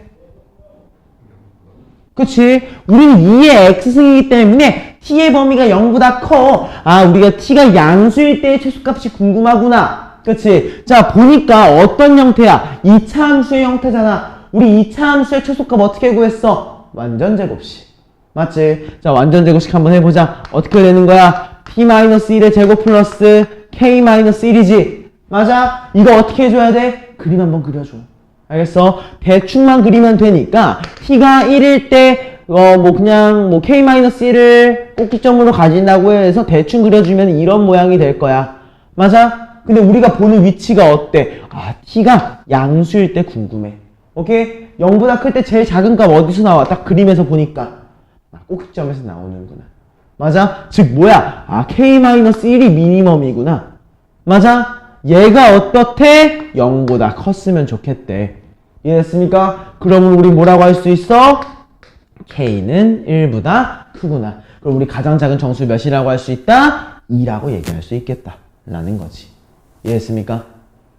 그치? 우리는 2의 x승이기 때문에 t의 범위가 0보다 커. 우리가 t가 양수일 때의 최소값이 궁금하구나. 그치? 자, 보니까 어떤 형태야? 2차 함수의 형태잖아. 우리 2차 함수의 최소값 어떻게 구했어? 완전제곱식. 맞지? 자, 완전제곱식 한번 해보자. 어떻게 되는 거야? p-1의 제곱 플러스 k-1이지. 맞아? 이거 어떻게 해줘야 돼? 그림 한번 그려줘. 알겠어? 대충만 그리면 되니까 t가 1일 때 그냥 k-1을 꼭지점으로 가진다고 해서 대충 그려주면 이런 모양이 될 거야. 맞아? 근데 우리가 보는 위치가 어때? t가 양수일 때 궁금해. 오케이? 0보다 클 때 제일 작은 값 어디서 나와? 딱 그림에서 보니까 꼭지점에서 나오는구나. 맞아? 즉 뭐야? k-1이 미니멈이구나. 맞아? 얘가 어떻대? 0보다 컸으면 좋겠대. 이해됐습니까? 그러면 우리 뭐라고 할 수 있어? k는 1보다 크구나. 그럼 우리 가장 작은 정수 몇이라고 할 수 있다? 2라고 얘기할 수 있겠다 라는 거지. 이해했습니까?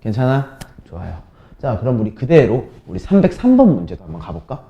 괜찮아? 좋아요. 자, 그럼 우리 그대로 우리 303번 문제도 한번 가볼까?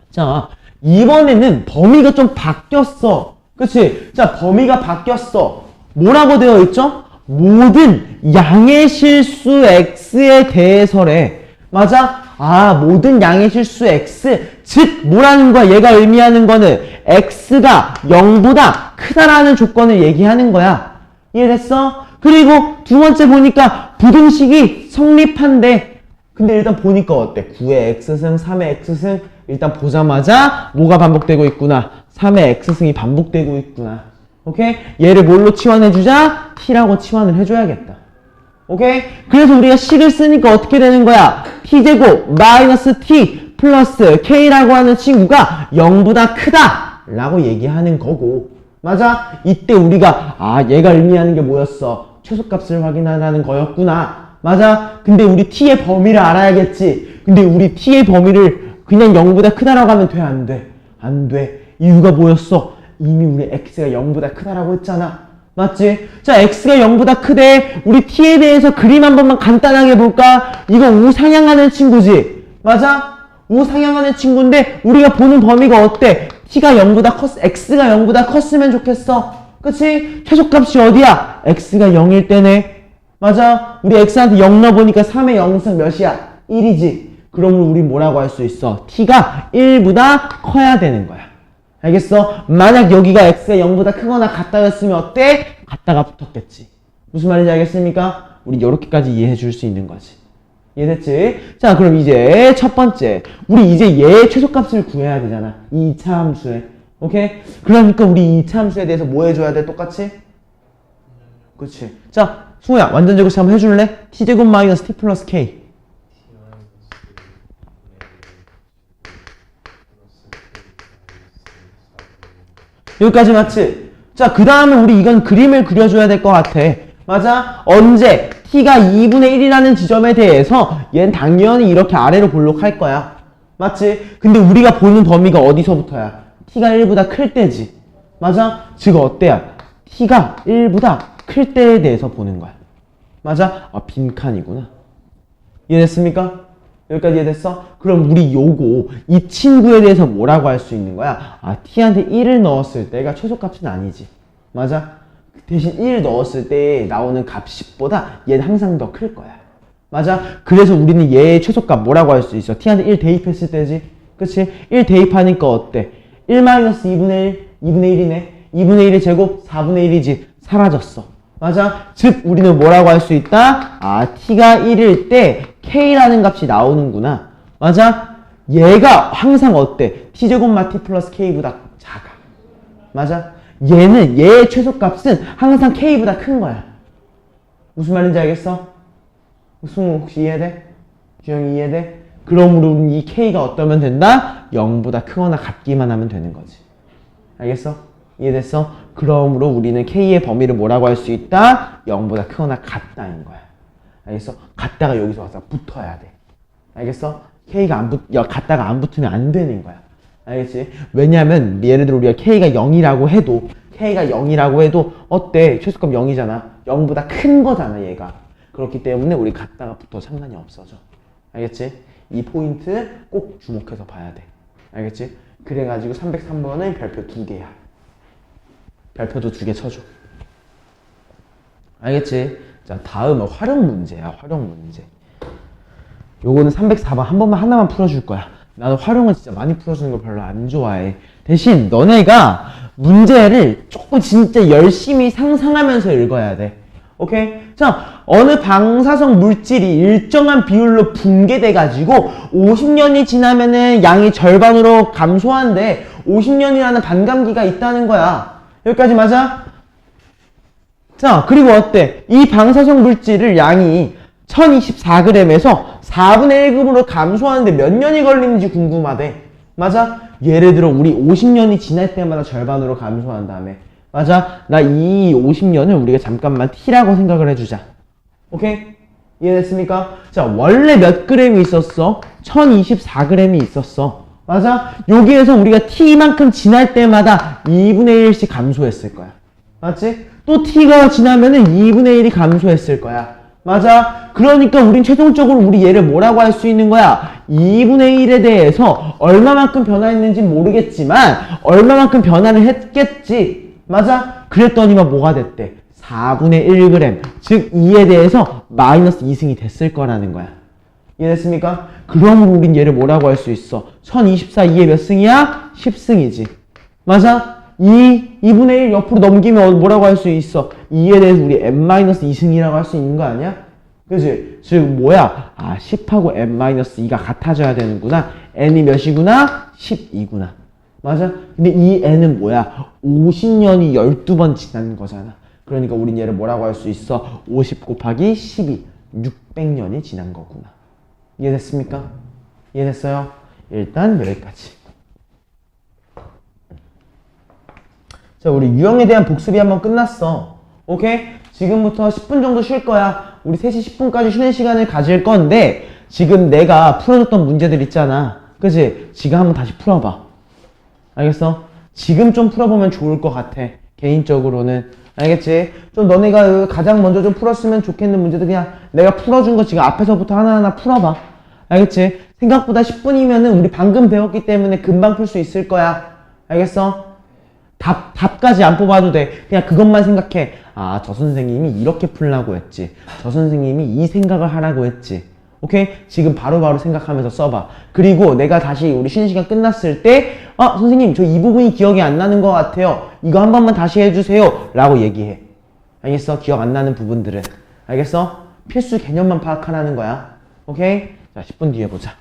자, 이번에는 범위가 좀 바뀌었어. 그치? 자, 범위가 바뀌었어. 뭐라고 되어 있죠? 모든 양의 실수 x에 대해서래. 맞아? 아, 모든 양의 실수 x. 즉, 뭐라는 거야? 얘가 의미하는 거는 x가 0보다 크다라는 조건을 얘기하는 거야. 이해됐어? 그리고 두 번째 보니까 부등식이 성립한대. 근데 일단 보니까 어때? 9의 x승, 3의 x승. 일단 보자마자 뭐가 반복되고 있구나. 3의 x승이 반복되고 있구나. 오케이? 얘를 뭘로 치환해주자? t라고 치환을 해줘야겠다. 오케이? 그래서 우리가 식을 쓰니까 어떻게 되는 거야? t제곱 마이너스 t 플러스 k라고 하는 친구가 0보다 크다 라고 얘기하는 거고. 맞아? 이때 우리가 얘가 의미하는 게 뭐였어? 최소값을 확인하라는 거였구나. 맞아? 근데 우리 t의 범위를 알아야겠지. 근데 우리 t의 범위를 그냥 0보다 크다라고 하면 돼? 안 돼? 안 돼. 이유가 뭐였어? 이미 우리 x가 0보다 크다라고 했잖아. 맞지? 자, x가 0보다 크대. 우리 t에 대해서 그림 한 번만 간단하게 볼까? 이거 우상향하는 친구지? 맞아? 우상향하는 친구인데 우리가 보는 범위가 어때? t가 0보다 x가 0보다 컸으면 좋겠어. 그치? 최소값이 어디야? x가 0일 때네. 맞아? 우리 x한테 0 넣어보니까 3의 0승 몇이야? 1이지. 그러면 우리 뭐라고 할 수 있어? t가 1보다 커야 되는 거야. 알겠어? 만약 여기가 x가 0보다 크거나 같다였으면 어때? 같다가 붙었겠지. 무슨 말인지 알겠습니까? 우리 요렇게까지 이해해 줄 수 있는 거지. 이해됐지? 자, 그럼 이제 첫 번째. 우리 이제 얘의 최소값을 구해야 되잖아. 이 2차 함수에. 오케이? 그러니까 우리 2차 함수에 대해서 뭐 해줘야 돼? 똑같이? 그치. 자, 승우야, 완전 제곱식 한번 해줄래? t제곱 마이너스 t 플러스 k. 여기까지 맞지? 자, 그 다음에 우리 이건 그림을 그려줘야 될 것 같아. 맞아? 언제? t가 2분의 1이라는 지점에 대해서 얘는 당연히 이렇게 아래로 볼록할 거야. 맞지? 근데 우리가 보는 범위가 어디서부터야? t가 1보다 클 때지. 맞아? 즉 어때야? t가 1보다 클 때에 대해서 보는 거야. 맞아? 아, 빈칸이구나. 이해됐습니까? 여기까지 이해됐어? 그럼 우리 요거 이 친구에 대해서 뭐라고 할 수 있는 거야? 아, t한테 1을 넣었을 때가 최소값은 아니지. 맞아? 대신 1 넣었을 때 나오는 값보다 얘는 항상 더 클 거야. 맞아? 그래서 우리는 얘의 최소값 뭐라고 할 수 있어? t한테 1 대입했을 때지. 그치? 1 대입하니까 어때? 1 마이너스 2분의 1, 2분의 1이네. 2분의 1의 제곱 4분의 1이지. 사라졌어. 맞아? 즉 우리는 뭐라고 할 수 있다? 아, t가 1일 때 k라는 값이 나오는구나. 맞아? 얘가 항상 어때? t제곱 마 t 플러스 k보다 작아. 맞아? 얘의 최소값은 항상 k보다 큰 거야. 무슨 말인지 알겠어? 승우 혹시 이해돼? 주영이 이해돼? 그러므로 이 k가 어떠면 된다? 0보다 크거나 같기만 하면 되는 거지. 알겠어? 이해됐어? 그러므로 우리는 k의 범위를 뭐라고 할 수 있다? 0보다 크거나 같다인 거야. 알겠어? 같다가 여기서 와서 붙어야 돼. 알겠어? 같다가 안 붙으면 안 되는 거야. 알겠지? 왜냐면 예를 들어 우리가 k가 0이라고 해도 어때? 최소값 0이잖아. 0보다 큰 거잖아, 얘가. 그렇기 때문에 우리 같다가 붙어 상관이 없어져. 알겠지? 이 포인트 꼭 주목해서 봐야 돼. 알겠지? 그래가지고 303번은 별표 2개야. 별표도 2개 쳐줘. 알겠지? 자, 다음은 활용 문제야. 활용 문제. 요거는 304번 한 번만 하나만 풀어줄 거야. 나는 활용은 진짜 많이 풀어주는 걸 별로 안 좋아해. 대신 너네가 문제를 조금 진짜 열심히 상상하면서 읽어야 돼. 오케이? 자, 어느 방사성 물질이 일정한 비율로 붕괴돼가지고 50년이 지나면은 양이 절반으로 감소하는데 50년이라는 반감기가 있다는 거야. 여기까지 맞아? 자, 그리고 어때? 이 방사성 물질을 양이 1024g에서 4분의 1급으로 감소하는데 몇 년이 걸리는지 궁금하대. 맞아? 예를 들어 우리 50년이 지날 때마다 절반으로 감소한다며. 맞아? 나 이 50년을 우리가 잠깐만 t라고 생각을 해주자. 오케이? 이해됐습니까? 자, 원래 몇 g이 있었어? 1024g이 있었어. 맞아? 여기에서 우리가 t만큼 지날 때마다 2분의 1씩 감소했을 거야. 맞지? 또 t가 지나면은 2분의 1이 감소했을 거야. 맞아. 그러니까 우린 최종적으로 우리 얘를 뭐라고 할 수 있는 거야? 2분의 1에 대해서 얼마만큼 변화했는지 모르겠지만 얼마만큼 변화를 했겠지. 맞아? 그랬더니만 뭐가 됐대? 4분의 1g, 즉 2에 대해서 마이너스 2승이 됐을 거라는 거야. 이해됐습니까? 그러므로 우린 얘를 뭐라고 할 수 있어? 1024 2에 몇 승이야? 10승이지. 맞아? 2분의 1 옆으로 넘기면 뭐라고 할 수 있어? 2에 대해서 우리 n-2승이라고 할 수 있는 거 아니야? 그치? 즉 뭐야? 10하고 n-2가 같아져야 되는구나. n이 몇이구나? 12구나. 맞아? 근데 이 n은 뭐야? 50년이 12번 지난 거잖아. 그러니까 우린 얘를 뭐라고 할 수 있어? 50 곱하기 12, 600년이 지난 거구나. 이해됐습니까? 이해됐어요? 일단 여기까지. 자, 우리 유형에 대한 복습이 한번 끝났어. 오케이? 지금부터 10분 정도 쉴 거야. 우리 3시 10분까지 쉬는 시간을 가질 건데 지금 내가 풀어줬던 문제들 있잖아. 그치? 지금 한번 다시 풀어봐. 알겠어? 지금 좀 풀어보면 좋을 것 같아. 개인적으로는. 알겠지? 좀 너네가 가장 먼저 좀 풀었으면 좋겠는 문제들 그냥 내가 풀어준 거 지금 앞에서부터 하나하나 풀어봐. 알겠지? 생각보다 10분이면은 우리 방금 배웠기 때문에 금방 풀 수 있을 거야. 알겠어? 답까지 안 뽑아도 돼. 그냥 그것만 생각해. 저 선생님이 이렇게 풀라고 했지. 저 선생님이 이 생각을 하라고 했지. 오케이? 지금 바로바로 생각하면서 써봐. 그리고 내가 다시 우리 쉬는 시간 끝났을 때 선생님 저 이 부분이 기억이 안 나는 것 같아요. 이거 한 번만 다시 해주세요. 라고 얘기해. 알겠어? 기억 안 나는 부분들은. 알겠어? 필수 개념만 파악하라는 거야. 오케이? 자, 10분 뒤에 보자.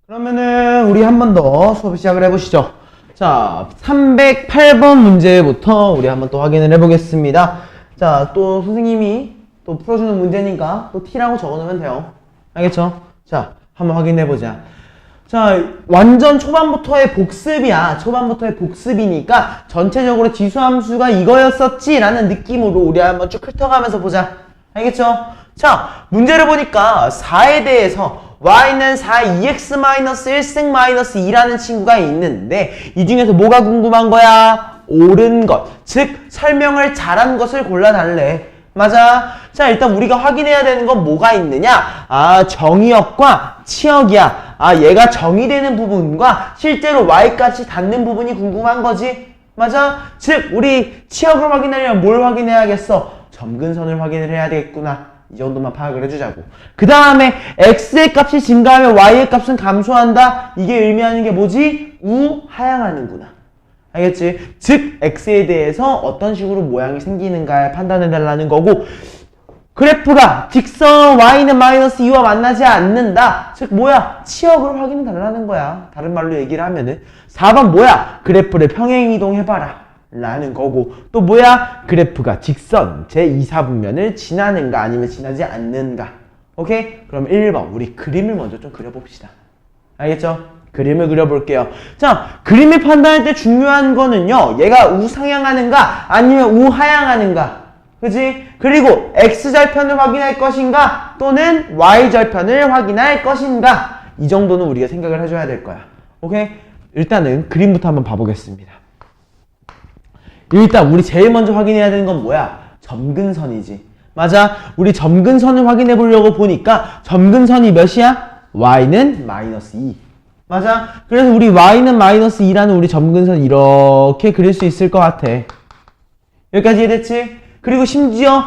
그러면은 우리 한 번 더 수업 시작을 해보시죠. 자, 308번 문제부터 우리 한번 또 확인을 해보겠습니다. 자, 또 선생님이 또 풀어주는 문제니까 또 T라고 적어놓으면 돼요. 알겠죠? 자, 한번 확인해보자. 자, 완전 초반부터의 복습이야. 초반부터의 복습이니까 전체적으로 지수함수가 이거였었지 라는 느낌으로 우리 한번 쭉 훑어가면서 보자. 알겠죠? 자, 문제를 보니까 4에 대해서 y는 4EX-1승-2라는 친구가 있는데 이 중에서 뭐가 궁금한 거야? 옳은 것, 즉 설명을 잘한 것을 골라달래. 맞아. 자, 일단 우리가 확인해야 되는 건 뭐가 있느냐? 아, 정의역과 치역이야. 아, 얘가 정의되는 부분과 실제로 y값이 닿는 부분이 궁금한 거지. 맞아? 즉 우리 치역을 확인하려면 뭘 확인해야겠어? 점근선을 확인을 해야 되겠구나. 이 정도만 파악을 해주자고. 그 다음에 x의 값이 증가하면 y의 값은 감소한다. 이게 의미하는 게 뭐지? 우하향하는구나. 알겠지? 즉 x에 대해서 어떤 식으로 모양이 생기는가에 판단해 달라는 거고, 그래프가 직선 y는 마이너스 2와 만나지 않는다. 즉 뭐야? 치역을 확인해 달라는 거야. 다른 말로 얘기를 하면은 4번 뭐야? 그래프를 평행이동해봐라 라는 거고, 또 뭐야? 그래프가 직선 제2, 4분면을 지나는가 아니면 지나지 않는가. 오케이? 그럼 1번 우리 그림을 먼저 좀 그려봅시다. 알겠죠? 그림을 그려볼게요. 자, 그림을 판단할 때 중요한 거는요, 얘가 우상향하는가 아니면 우하향하는가. 그지? 그리고 x절편을 확인할 것인가 또는 y절편을 확인할 것인가. 이 정도는 우리가 생각을 해줘야 될 거야. 오케이? 일단은 그림부터 한번 봐보겠습니다. 일단 우리 제일 먼저 확인해야 되는 건 뭐야? 점근선이지. 맞아. 우리 점근선을 확인해 보려고 보니까 점근선이 몇이야? y는 마이너스 2. 맞아. 그래서 우리 y는 마이너스 2라는 우리 점근선 이렇게 그릴 수 있을 것 같아. 여기까지 이해됐지? 그리고 심지어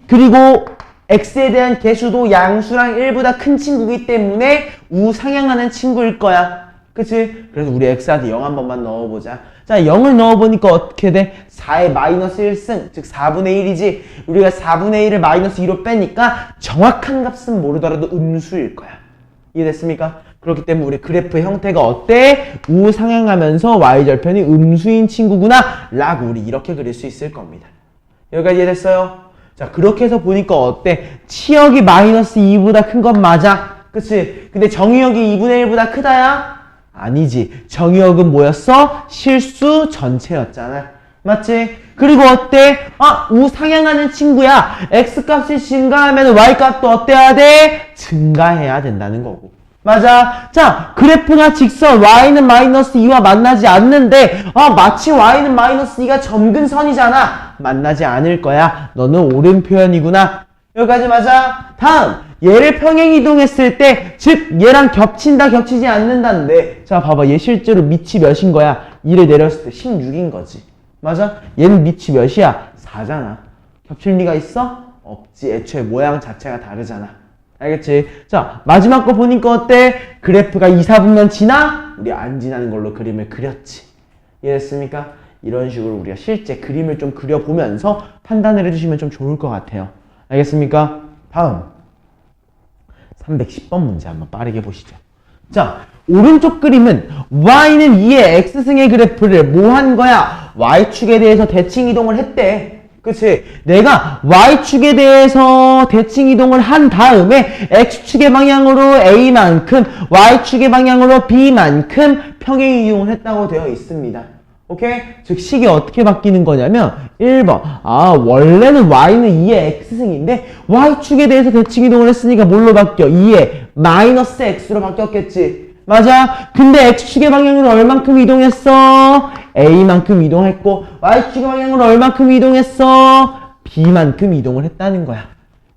그리고 x에 대한 개수도 양수랑 1보다 큰 친구이기 때문에 우상향하는 친구일 거야. 그치? 그래서 우리 x한테 0 한 번만 넣어보자. 자, 0을 넣어보니까 어떻게 돼? 4의 마이너스 1승, 즉 4분의 1이지. 우리가 4분의 1을 마이너스 2로 빼니까 정확한 값은 모르더라도 음수일 거야. 이해됐습니까? 그렇기 때문에 우리 그래프의 형태가 어때? 우상향하면서 y절편이 음수인 친구구나 라고 우리 이렇게 그릴 수 있을 겁니다. 여기까지 이해됐어요? 자, 그렇게 해서 보니까 어때? 치역이 마이너스 2보다 큰 건 맞아. 그치? 근데 정의역이 2분의 1보다 크다야? 아니지. 정의역은 뭐였어? 실수 전체였잖아. 맞지? 그리고 어때? 아, 우상향하는 친구야. x값이 증가하면 y값도 어때야 돼? 증가해야 된다는 거고. 맞아. 자, 그래프나 직선 y는 마이너스 2와 만나지 않는데, 아, 마치 y는 마이너스 2가 점근선이잖아. 만나지 않을 거야. 너는 옳은 표현이구나. 여기까지 맞아. 다음, 얘를 평행이동했을 때, 즉 얘랑 겹친다 겹치지 않는다는데, 자 봐봐, 얘 실제로 밑이 몇인 거야? 2를 내렸을 때 16인 거지. 맞아? 얘는 밑이 몇이야? 4잖아. 겹칠 리가 있어? 없지. 애초에 모양 자체가 다르잖아. 알겠지? 자, 마지막 거 보니까 어때? 그래프가 2, 4분면 지나? 우리 안 지나는 걸로 그림을 그렸지. 이해됐습니까? 이런 식으로 우리가 실제 그림을 좀 그려보면서 판단을 해주시면 좀 좋을 것 같아요. 알겠습니까? 다음 310번 문제 한번 빠르게 보시죠. 자, 오른쪽 그림은 y는 2의 x승의 그래프를 뭐 한 거야? y축에 대해서 대칭 이동을 했대. 그치? 내가 y축에 대해서 대칭 이동을 한 다음에 x축의 방향으로 a만큼 y축의 방향으로 b만큼 평행 이동을 했다고 되어 있습니다. 오케이? 즉 식이 어떻게 바뀌는 거냐면 1번, 아, 원래는 y는 2의 x승인데 y축에 대해서 대칭 이동을 했으니까 뭘로 바뀌어? 2의 마이너스 x로 바뀌었겠지. 맞아? 근데 x축의 방향으로 얼만큼 이동했어? a만큼 이동했고 y축의 방향으로 얼만큼 이동했어? b만큼 이동을 했다는 거야.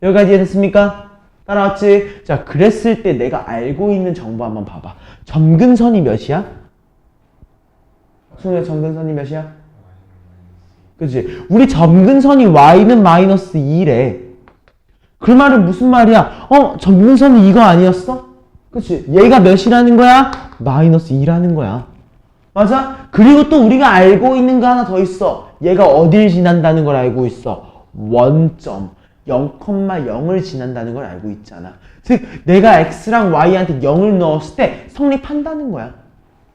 여기까지 이해됐습니까? 따라왔지? 자, 그랬을 때 내가 알고 있는 정보 한번 봐봐. 점근선이 몇이야? 승우야, 점근선이 몇이야? 그치? 우리 점근선이 y는 마이너스 2래. 그 말은 무슨 말이야? 점근선이 이거 아니었어? 그치? 얘가 몇이라는 거야? 마이너스 2라는 거야. 맞아? 그리고 또 우리가 알고 있는 거 하나 더 있어. 얘가 어딜 지난다는 걸 알고 있어. 원점. 0,0을 지난다는 걸 알고 있잖아. 즉 내가 x랑 y한테 0을 넣었을 때 성립한다는 거야.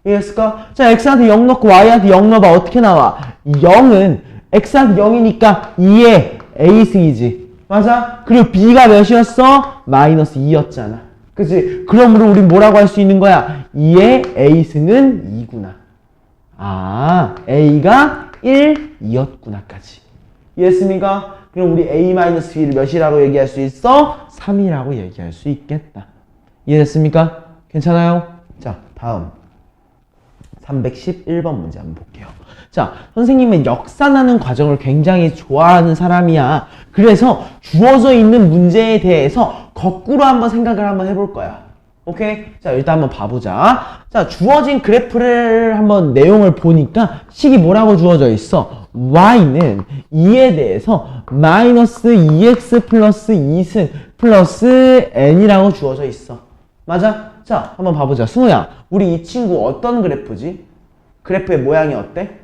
이해했을까? 자, x한테 0 넣고 y한테 0 넣어봐. 어떻게 나와? 0은 x한테 0이니까 2의 a승이지. 맞아? 그리고 b가 몇이었어? 마이너스 2였잖아. 그치? 그러므로 우린 뭐라고 할 수 있는 거야? 2의 a승은 2구나. 아, a가 1, 2였구나까지. 이해했습니까? 그럼 우리 a-b를 몇이라고 얘기할 수 있어? 3이라고 얘기할 수 있겠다. 이해됐습니까? 괜찮아요? 자, 다음 311번 문제 한번 볼게요. 자, 선생님은 역산하는 과정을 굉장히 좋아하는 사람이야. 그래서 주어져 있는 문제에 대해서 거꾸로 한번 생각을 한번 해볼 거야. 오케이? 자, 일단 한번 봐보자. 자, 주어진 그래프를 한번 내용을 보니까 식이 뭐라고 주어져 있어? y는 2에 대해서 마이너스 2x 플러스 2승 플러스 n이라고 주어져 있어. 맞아? 자, 한번 봐보자. 승우야, 우리 이 친구 어떤 그래프지? 그래프의 모양이 어때?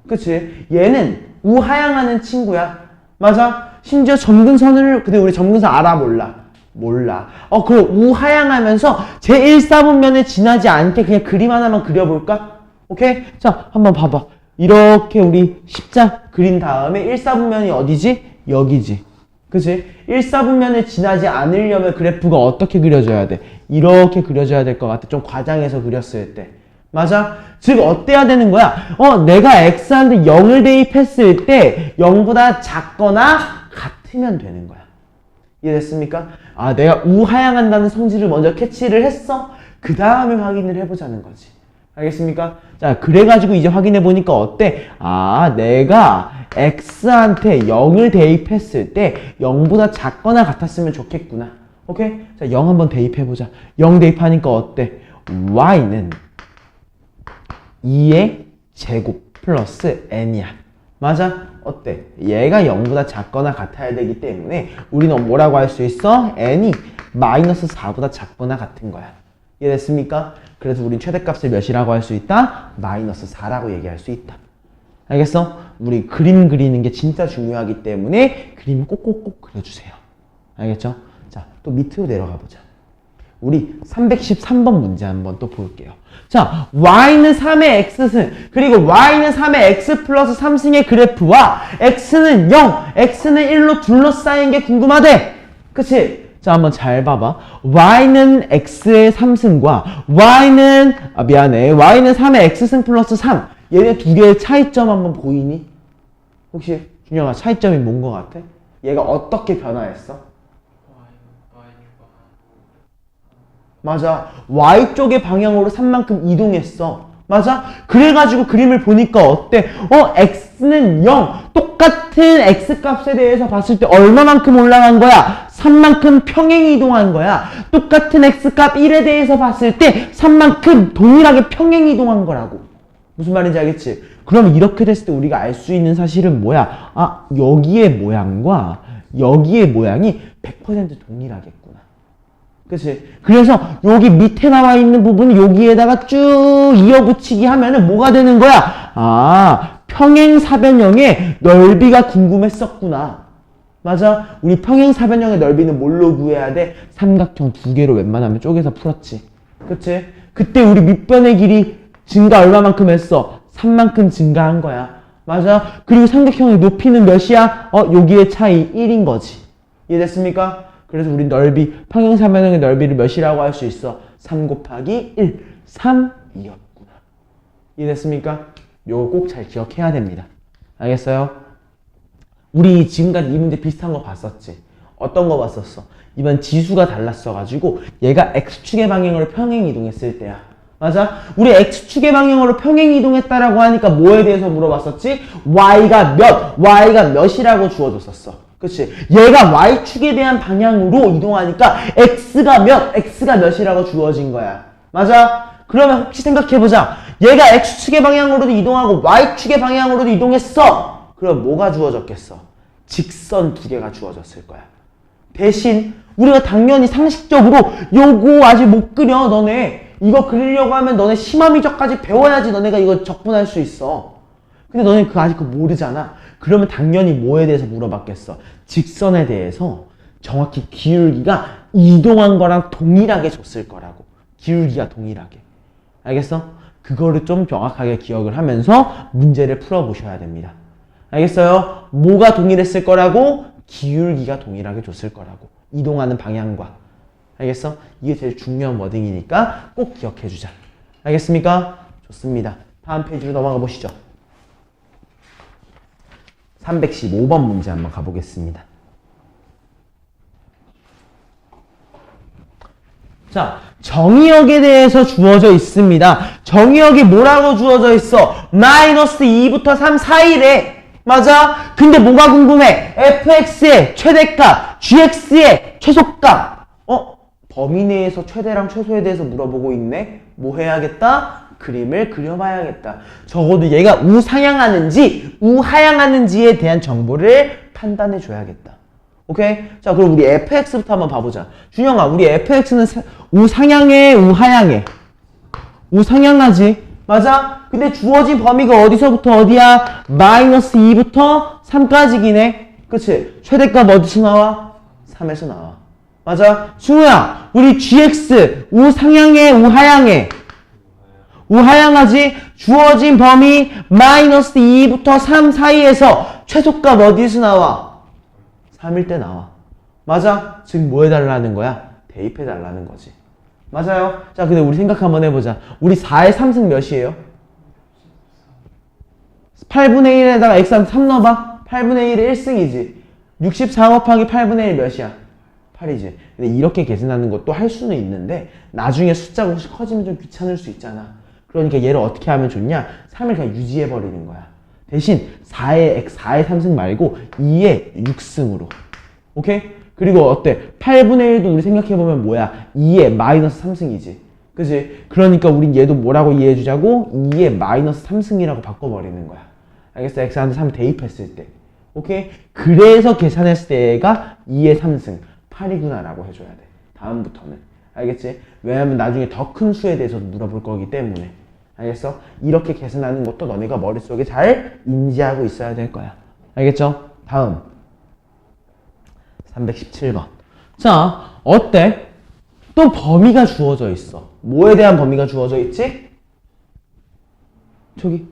그치? 얘는 우하향하는 친구야. 맞아? 심지어 점근선을, 근데 우리 점근선 알아? 몰라? 몰라. 그럼 우하향하면서 제1사분면에 지나지 않게 그냥 그림 하나만 그려볼까? 오케이? 자, 한번 봐봐. 이렇게 우리 십자 그린 다음에 1사분면이 어디지? 여기지. 그치? 1사분면을 지나지 않으려면 그래프가 어떻게 그려져야 돼? 이렇게 그려져야 될 것 같아. 좀 과장해서 그렸을 때. 맞아? 즉 어때야 되는 거야? 내가 x한테 0을 대입했을 때 0보다 작거나 같으면 되는 거야. 이해됐습니까? 아, 내가 우하향한다는 성질을 먼저 캐치를 했어? 그 다음에 확인을 해보자는 거지. 알겠습니까? 자, 그래가지고 이제 확인해보니까 어때? 아, 내가 x한테 0을 대입했을 때 0보다 작거나 같았으면 좋겠구나. 오케이? 자, 0 한번 대입해보자. 0 대입하니까 어때? y는 2의 제곱 플러스 n이야. 맞아? 어때? 얘가 0보다 작거나 같아야 되기 때문에 우리는 뭐라고 할 수 있어? n이 마이너스 4보다 작거나 같은 거야. 이해됐습니까? 그래서 우린 최대값을 몇이라고 할 수 있다? 마이너스 4라고 얘기할 수 있다. 알겠어? 우리 그림 그리는 게 진짜 중요하기 때문에 그림 꼭꼭꼭 그려주세요. 알겠죠? 자, 또 밑으로 내려가 보자. 우리 313번 문제 한번 또 볼게요. 자, y는 3의 x승, 그리고 y는 3의 x 플러스 3승의 그래프와 x는 0, x는 1로 둘러싸인 게 궁금하대. 그치? 자, 한번 잘 봐봐. y는 x의 3승과 y는 3의 x승 플러스 3. 얘네 두 개의 차이점 한번 보이니? 혹시 준영아, 차이점이 뭔 거 같아? 얘가 어떻게 변화했어? 맞아. Y쪽의 방향으로 3만큼 이동했어. 맞아? 그래가지고 그림을 보니까 어때? X는 0. 똑같은 X값에 대해서 봤을 때 얼마만큼 올라간 거야? 3만큼 평행 이동한 거야. 똑같은 X값 1에 대해서 봤을 때 3만큼 동일하게 평행 이동한 거라고. 무슨 말인지 알겠지? 그럼 이렇게 됐을 때 우리가 알 수 있는 사실은 뭐야? 아, 여기의 모양과 여기의 모양이 100% 동일하겠구나. 그치? 그래서 여기 밑에 나와 있는 부분이 여기에다가 쭉 이어붙이기 하면은 뭐가 되는 거야? 아, 평행사변형의 넓이가 궁금했었구나. 맞아? 우리 평행사변형의 넓이는 뭘로 구해야 돼? 삼각형 두 개로 웬만하면 쪼개서 풀었지. 그치? 그때 우리 밑변의 길이 증가 얼마만큼 했어? 3만큼 증가한 거야. 맞아? 그리고 삼각형의 높이는 몇이야? 여기의 차이 1인 거지. 이해됐습니까? 그래서 우리 넓이, 평행사변형의 넓이를 몇이라고 할 수 있어? 3 곱하기 1, 3이었구나. 이해됐습니까? 요거 꼭 잘 기억해야 됩니다. 알겠어요? 우리 지금까지 이 문제 비슷한 거 봤었지? 어떤 거 봤었어? 이번 지수가 달랐어가지고 얘가 X축의 방향으로 평행 이동했을 때야. 맞아? 우리 X축의 방향으로 평행 이동했다라고 하니까 뭐에 대해서 물어봤었지? Y가 몇이라고 주어졌었어. 그치? 얘가 Y축에 대한 방향으로 이동하니까 X가 몇이라고 주어진 거야. 맞아? 그러면 혹시 생각해보자. 얘가 X축의 방향으로도 이동하고 Y축의 방향으로도 이동했어. 그럼 뭐가 주어졌겠어? 직선 두 개가 주어졌을 거야. 대신 우리가 당연히 상식적으로 요거 아직 못 그려 너네. 이거 그리려고 하면 너네 심화미적까지 배워야지 너네가 이거 적분할 수 있어. 근데 너네 그거 아직 모르잖아. 그러면 당연히 뭐에 대해서 물어봤겠어? 직선에 대해서 정확히 기울기가 이동한 거랑 동일하게 줬을 거라고. 기울기가 동일하게. 알겠어? 그거를 좀 정확하게 기억을 하면서 문제를 풀어보셔야 됩니다. 알겠어요? 뭐가 동일했을 거라고? 기울기가 동일하게 줬을 거라고. 이동하는 방향과. 알겠어? 이게 제일 중요한 워딩이니까 꼭 기억해 주자. 알겠습니까? 좋습니다. 다음 페이지로 넘어가 보시죠. 315번 문제 한번 가보겠습니다. 자, 정의역에 대해서 주어져 있습니다. 정의역이 뭐라고 주어져 있어? 마이너스 2부터 3 사이래. 맞아? 근데 뭐가 궁금해? fx의 최대값, gx의 최소값. 범위 내에서 최대랑 최소에 대해서 물어보고 있네? 뭐 해야겠다? 그림을 그려봐야겠다. 적어도 얘가 우상향하는지 우하향하는지에 대한 정보를 판단해 줘야겠다. 오케이? 자, 그럼 우리 fx부터 한번 봐보자. 준영아, 우리 fx는 우상향해, 우하향해? 우상향하지? 맞아? 근데 주어진 범위가 어디서부터 어디야? 마이너스 2부터 3까지긴 해. 그치? 최대값 어디서 나와? 3에서 나와. 맞아? 승우야, 우리 gx 우상향해, 우하향해? 우하향하지? 주어진 범위 마이너스 2부터 3 사이에서 최소값 어디서 나와? 3일 때 나와. 맞아? 지금 뭐 해달라는 거야? 대입해달라는 거지. 맞아요? 자, 근데 우리 생각 한번 해보자. 우리 4의 3승 몇이에요? 8분의 1에다가 x 3 넣어봐. 8분의 1이 1승이지. 64 곱하기 8분의 1 몇이야? 8이지. 근데 이렇게 계산하는 것도 할 수는 있는데 나중에 숫자가 혹시 커지면 좀 귀찮을 수 있잖아. 그러니까 얘를 어떻게 하면 좋냐? 3을 그냥 유지해버리는 거야. 대신 4의 3승 말고 2의 6승으로. 오케이? 그리고 어때? 8분의 1도 우리 생각해보면 뭐야? 2의 마이너스 3승이지. 그치? 그러니까 우린 얘도 뭐라고 이해해주자고? 2의 마이너스 3승이라고 바꿔버리는 거야. 알겠어? x한테 3을 대입했을 때. 오케이? 그래서 계산했을 때가 2의 3승. 8이구나 라고 해줘야 돼. 다음부터는. 알겠지? 왜냐면 나중에 더 큰 수에 대해서도 물어볼 거기 때문에. 알겠어? 이렇게 계산하는 것도 너네가 머릿속에 잘 인지하고 있어야 될 거야. 알겠죠? 다음 317번. 자, 어때? 또 범위가 주어져 있어. 뭐에 대한 범위가 주어져 있지? 저기.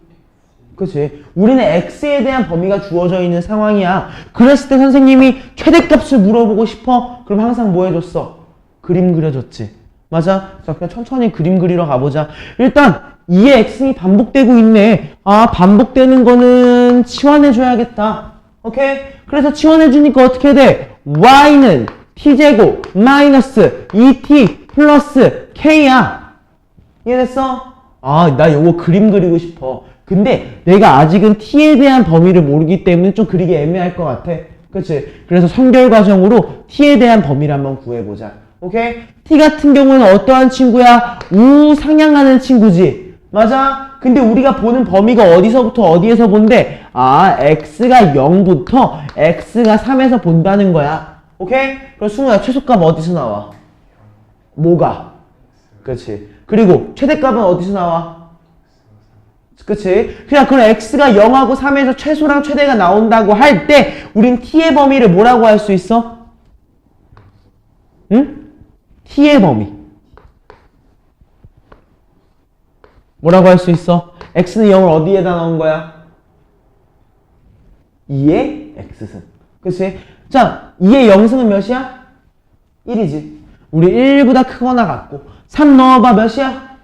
그치? 우리는 x에 대한 범위가 주어져 있는 상황이야. 그랬을 때 선생님이 최대값을 물어보고 싶어? 그럼 항상 뭐 해줬어? 그림 그려줬지. 맞아? 자, 그냥 천천히 그림 그리러 가보자. 일단 2의 x이 반복되고 있네. 아, 반복되는 거는 치환해줘야겠다. 오케이? 그래서 치환해주니까 어떻게 돼? y는 t제곱 마이너스 2t 플러스 k야. 이해됐어? 아, 나 요거 그림 그리고 싶어. 근데 내가 아직은 t에 대한 범위를 모르기 때문에 좀 그리기 애매할 것 같아. 그치? 그래서 선결 과정으로 t에 대한 범위를 한번 구해보자. 오케이? t 같은 경우는 어떠한 친구야? 우상향하는 친구지. 맞아? 근데 우리가 보는 범위가 어디서부터 어디에서 본대? 아, x가 0부터 x가 3에서 본다는 거야. 오케이? 그럼 승우야, 최소값 어디서 나와? 뭐가? 그치? 그리고 최대값은 어디서 나와? 그치? 그냥 그럼 x가 0하고 3에서 최소랑 최대가 나온다고 할 때 우린 t의 범위를 뭐라고 할 수 있어? 응? t의 범위 뭐라고 할 수 있어? x는 0을 어디에다 넣은 거야? 2의 x승. 그치? 자, 2의 0승은 몇이야? 1이지. 우리 1보다 크거나 같고 3 넣어봐 몇이야?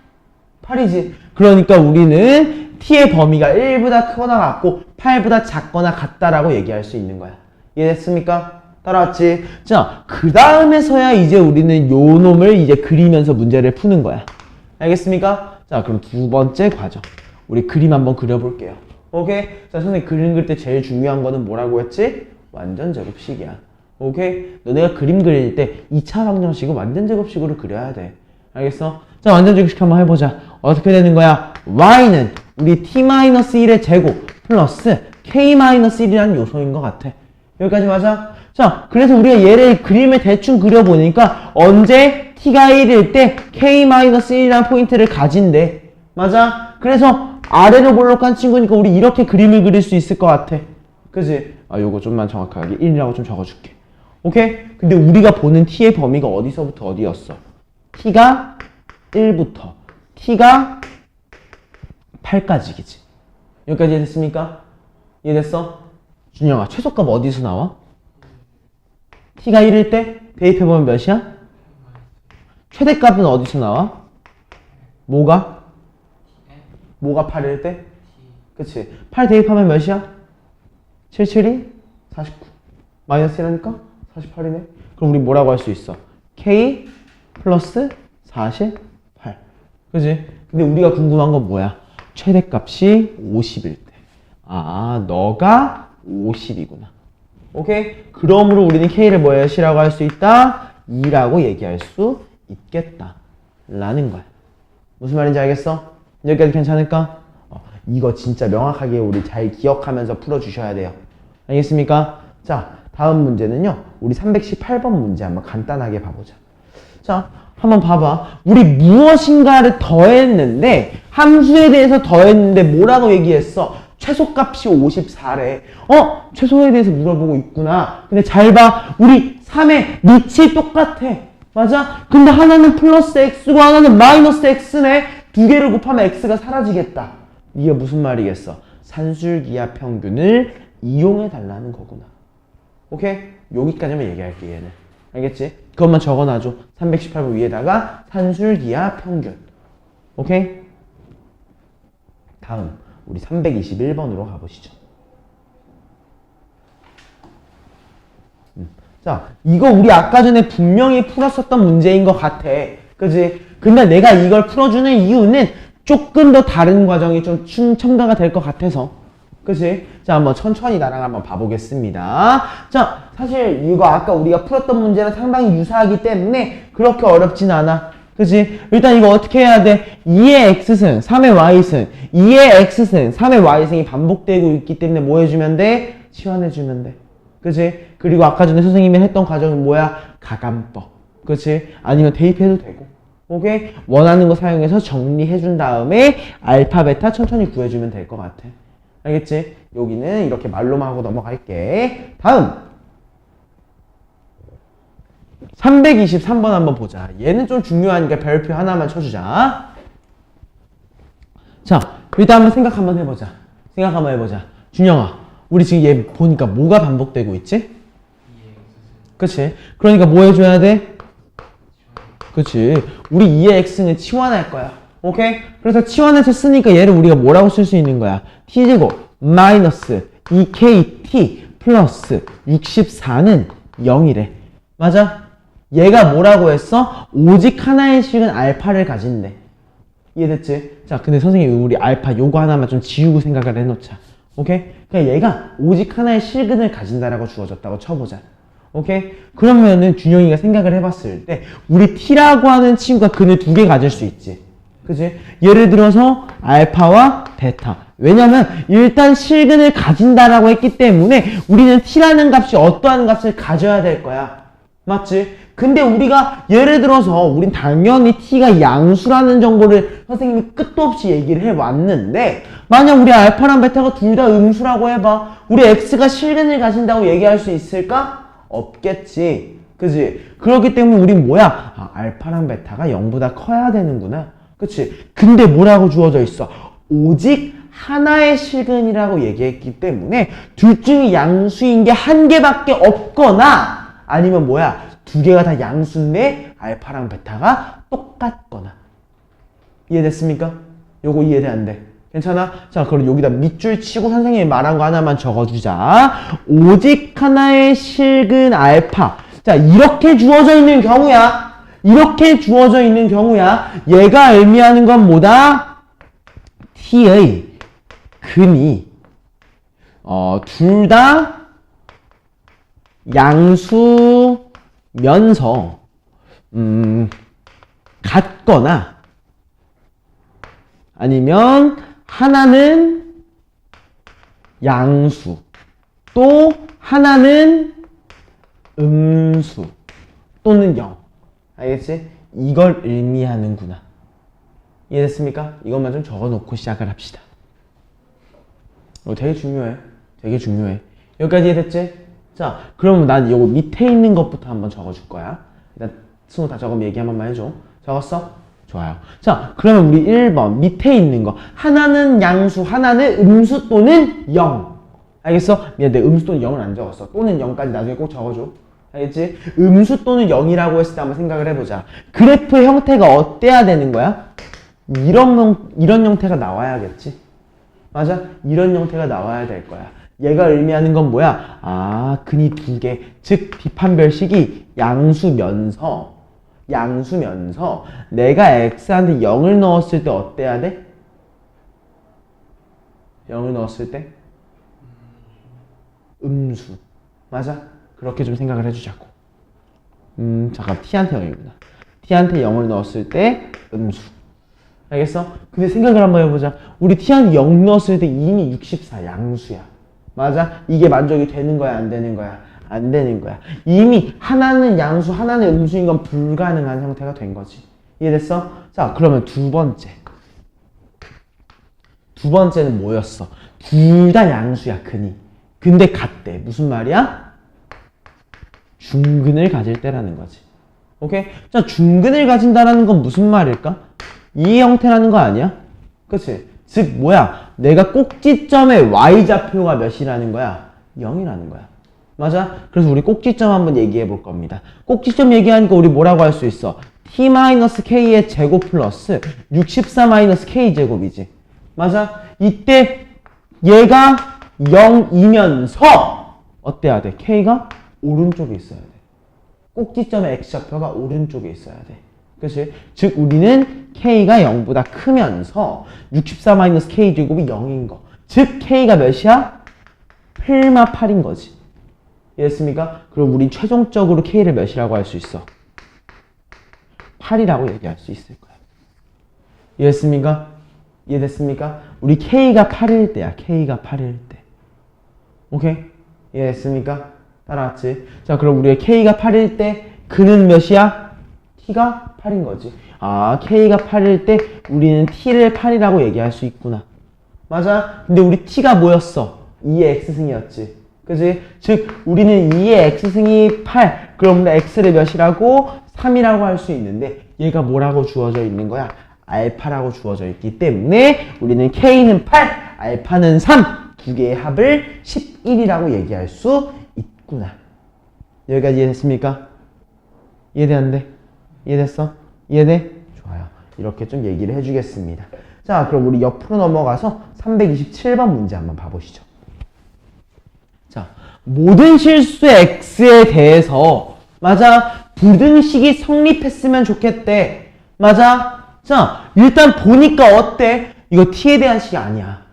8이지. 그러니까 우리는 t의 범위가 1보다 크거나 같고 8보다 작거나 같다라고 얘기할 수 있는 거야. 이해됐습니까? 따라왔지? 자, 그 다음에서야 이제 우리는 요 놈을 이제 그리면서 문제를 푸는 거야. 알겠습니까? 자, 그럼 두 번째 과정. 우리 그림 한번 그려볼게요. 오케이? 자, 선생님 그림 그릴 때 제일 중요한 거는 뭐라고 했지? 완전 제곱식이야. 오케이? 너네가 그림 그릴 때 2차 방정식은 완전 제곱식으로 그려야 돼. 알겠어? 자, 완전 제곱식 한번 해보자. 어떻게 되는 거야? y는 우리 t-1의 제곱 플러스 k-1이라는 요소인 것 같아. 여기까지 맞아? 자, 그래서 우리가 얘를 그림을 대충 그려보니까 언제 t가 1일 때 k-1이라는 포인트를 가진대. 맞아? 그래서 아래로 볼록한 친구니까 우리 이렇게 그림을 그릴 수 있을 것 같아. 그지? 아, 요거 좀만 정확하게 1이라고 좀 적어줄게. 오케이? 근데 우리가 보는 t의 범위가 어디서부터 어디였어? t가 1부터 t가 8까지겠지. 여기까지 이해됐습니까? 이해됐어? 준영아, 최소값 어디서 나와? t가 1일 때 대입해보면 몇이야? 최대값은 어디서 나와? 뭐가 8일 때? 그치? 8 대입하면 몇이야? 7, 7이 49. 마이너스 1하니까 48이네. 그럼 우리 뭐라고 할 수 있어? K 플러스 48. 그치? 근데 우리가 궁금한 건 뭐야? 최대값이 50일 때. 아, 너가 50이구나. 오케이? 그러므로 우리는 K를 뭐야시라고 할 수 있다? 2라고 얘기할 수 있겠다. 라는 거야. 무슨 말인지 알겠어? 여기까지 괜찮을까? 이거 진짜 명확하게 우리 잘 기억하면서 풀어주셔야 돼요. 알겠습니까? 자, 다음 문제는요. 우리 318번 문제 한번 간단하게 봐보자. 자, 한번 봐봐. 우리 무엇인가를 더했는데 함수에 대해서 더했는데 뭐라고 얘기했어? 최소값이 54래. 최소에 대해서 물어보고 있구나. 근데 잘 봐. 우리 3의 밑이 똑같아. 맞아? 근데 하나는 플러스 x고 하나는 마이너스 x네. 두 개를 곱하면 x가 사라지겠다. 이게 무슨 말이겠어? 산술기하 평균을 이용해 달라는 거구나. 오케이? 여기까지만 얘기할게, 얘는. 알겠지? 그것만 적어놔줘. 318번 위에다가 산술기하 평균. 오케이? 다음 우리 321번으로 가보시죠. 자, 이거 우리 아까 전에 분명히 풀었었던 문제인 것 같아. 그지? 근데 내가 이걸 풀어주는 이유는 조금 더 다른 과정이 좀 첨가가 될 것 같아서. 그치? 자, 한번 천천히 나랑 한번 봐보겠습니다. 자, 사실 이거 아까 우리가 풀었던 문제랑 상당히 유사하기 때문에 그렇게 어렵진 않아. 그치? 일단 이거 어떻게 해야 돼? 2의 x승, 3의 y승, 2의 x승, 3의 y승이 반복되고 있기 때문에 뭐 해주면 돼? 치환해주면 돼. 그치? 그리고 아까 전에 선생님이 했던 과정은 뭐야? 가감법. 그치? 아니면 대입해도 되고. 오케이? 원하는 거 사용해서 정리해준 다음에 알파, 베타 천천히 구해주면 될 것 같아. 알겠지? 여기는 이렇게 말로만 하고 넘어갈게. 다음! 323번 한번 보자. 얘는 좀 중요하니까 별표 하나만 쳐주자. 자, 일단 한번 생각 한번 해보자. 준영아, 우리 지금 얘 보니까 뭐가 반복되고 있지? 그치? 그러니까 뭐 해줘야 돼? 그치? 우리 2의 x는 치환할 거야. 오케이? 그래서 치환해서 쓰니까 얘를 우리가 뭐라고 쓸 수 있는 거야? t제곱 마이너스 2kt 플러스 64는 0이래. 맞아? 얘가 뭐라고 했어? 오직 하나의 식은 알파를 가진대. 이해됐지? 자, 근데 선생님 우리 알파 요거 하나만 좀 지우고 생각을 해놓자. 오케이? 그냥 얘가 오직 하나의 실근을 가진다라고 주어졌다고 쳐보자. 오케이? 그러면은 준영이가 생각을 해봤을 때 우리 t라고 하는 친구가 근을 두 개 가질 수 있지. 그치? 예를 들어서 알파와 베타. 왜냐면 일단 실근을 가진다라고 했기 때문에 우리는 t라는 값이 어떠한 값을 가져야 될 거야. 맞지? 근데 우리가 예를 들어서 우린 당연히 t가 양수라는 정보를 선생님이 끝도 없이 얘기를 해왔는데 만약 우리 알파랑 베타가 둘 다 음수라고 해봐. 우리 x가 실근을 가진다고 얘기할 수 있을까? 없겠지. 그치? 그렇기 때문에 우린 뭐야? 알파랑 베타가 0보다 커야 되는구나. 그치? 근데 뭐라고 주어져 있어? 오직 하나의 실근이라고 얘기했기 때문에 둘 중에 양수인 게 한 개밖에 없거나 아니면 뭐야? 두 개가 다 양수인데 알파랑 베타가 똑같거나. 이해됐습니까? 요거 이해돼 안 돼? 괜찮아? 자, 그럼 여기다 밑줄 치고 선생님이 말한 거 하나만 적어주자. 오직 하나의 실근 알파. 자, 이렇게 주어져 있는 경우야. 얘가 의미하는 건 뭐다? t의 근이 둘 다 양수면서 같거나 아니면 하나는 양수 또 하나는 음수 또는 0. 알겠지? 이걸 의미하는구나. 이해됐습니까? 이것만 좀 적어놓고 시작을 합시다. 되게 중요해. 되게 중요해. 여기까지 이해됐지? 자, 그러면 난 요거 밑에 있는 것부터 한번 적어줄 거야. 일단 승우 다 적으면 얘기 한 번만 해줘. 적었어? 좋아요. 자, 그러면 우리 1번 밑에 있는 거. 하나는 양수, 하나는 음수 또는 0. 알겠어? 미안, 내 음수 또는 0을 안 적었어. 또는 0까지 나중에 꼭 적어줘. 알겠지? 음수 또는 0이라고 했을 때 한번 생각을 해보자. 그래프의 형태가 어때야 되는 거야? 이런 형태가 나와야겠지? 맞아? 이런 형태가 나와야 될 거야. 얘가 의미하는 건 뭐야? 아, 근이 두 개. 즉, 비판별식이 양수면서 내가 x한테 0을 넣었을 때 어때야 돼? 0을 넣었을 때? 음수. 맞아? 그렇게 좀 생각을 해주자고. 잠깐, t한테 0이구나. t한테 0을 넣었을 때 음수. 알겠어? 근데 생각을 한번 해보자. 우리 t한테 0 넣었을 때 이미 64 양수야. 맞아? 이게 만족이 되는 거야, 안 되는 거야? 안 되는 거야. 이미 하나는 양수, 하나는 음수인 건 불가능한 형태가 된 거지. 이해됐어? 자, 그러면 두 번째. 두 번째는 뭐였어? 둘 다 양수야, 근이. 근데 같대. 무슨 말이야? 중근을 가질 때라는 거지. 오케이? 자, 중근을 가진다라는 건 무슨 말일까? 이 형태라는 거 아니야? 그치? 즉, 뭐야? 내가 꼭지점의 y좌표가 몇이라는 거야? 0이라는 거야. 맞아? 그래서 우리 꼭지점 한번 얘기해 볼 겁니다. 꼭지점 얘기하니까 우리 뭐라고 할 수 있어? t-k의 제곱 플러스 64-k 제곱이지. 맞아? 이때 얘가 0이면서 어때야 돼? k가 오른쪽에 있어야 돼. 꼭지점의 x좌표가 오른쪽에 있어야 돼. 그치? 즉 우리는 k가 0보다 크면서 64-k 제곱이 0인 거. 즉 k가 몇이야? 플마 8인 거지. 이해했습니까? 그럼 우린 최종적으로 k를 몇이라고 할 수 있어? 8이라고 얘기할 수 있을 거야. 이해했습니까? 이해됐습니까? 우리 k가 8일 때야. k가 8일 때. 오케이? 이해했습니까? 따라왔지? 자, 그럼 우리의 k가 8일 때 그는 몇이야? t가 8인 거지. 아, k가 8일 때 우리는 t를 8이라고 얘기할 수 있구나. 맞아? 근데 우리 t가 뭐였어? 2의 x승이었지. 그지? 즉 우리는 2의 x승이 8. 그럼 우리 x를 몇이라고? 3이라고 할 수 있는데 얘가 뭐라고 주어져 있는 거야? 알파라고 주어져 있기 때문에 우리는 k는 8, 알파는 3. 두 개의 합을 11이라고 얘기할 수 있구나. 여기까지 이해됐습니까? 이해돼 안 돼? 이해됐어? 이해돼? 좋아요. 이렇게 좀 얘기를 해주겠습니다. 자, 그럼 우리 옆으로 넘어가서 327번 문제 한번 봐보시죠. 자, 모든 실수 x에 대해서 맞아? 부등식이 성립했으면 좋겠대. 맞아? 자, 일단 보니까 어때? 이거 t에 대한 식이 아니야.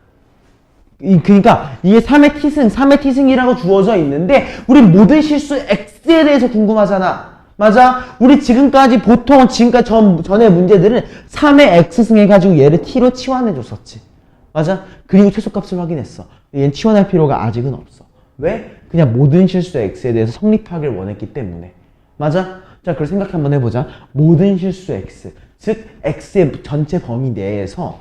그러니까 이게 3의 t승, 3의 t승이라고 주어져 있는데 우리 모든 실수 x에 대해서 궁금하잖아. 맞아? 우리 지금까지 보통 지금까지 전에 문제들은 3의 x승 해가지고 얘를 t로 치환해 줬었지. 맞아? 그리고 최소값을 확인했어. 얘는 치환할 필요가 아직은 없어. 왜? 그냥 모든 실수 x에 대해서 성립하길 원했기 때문에. 맞아? 자, 그걸 생각 한번 해보자. 모든 실수 x, 즉 x의 전체 범위 내에서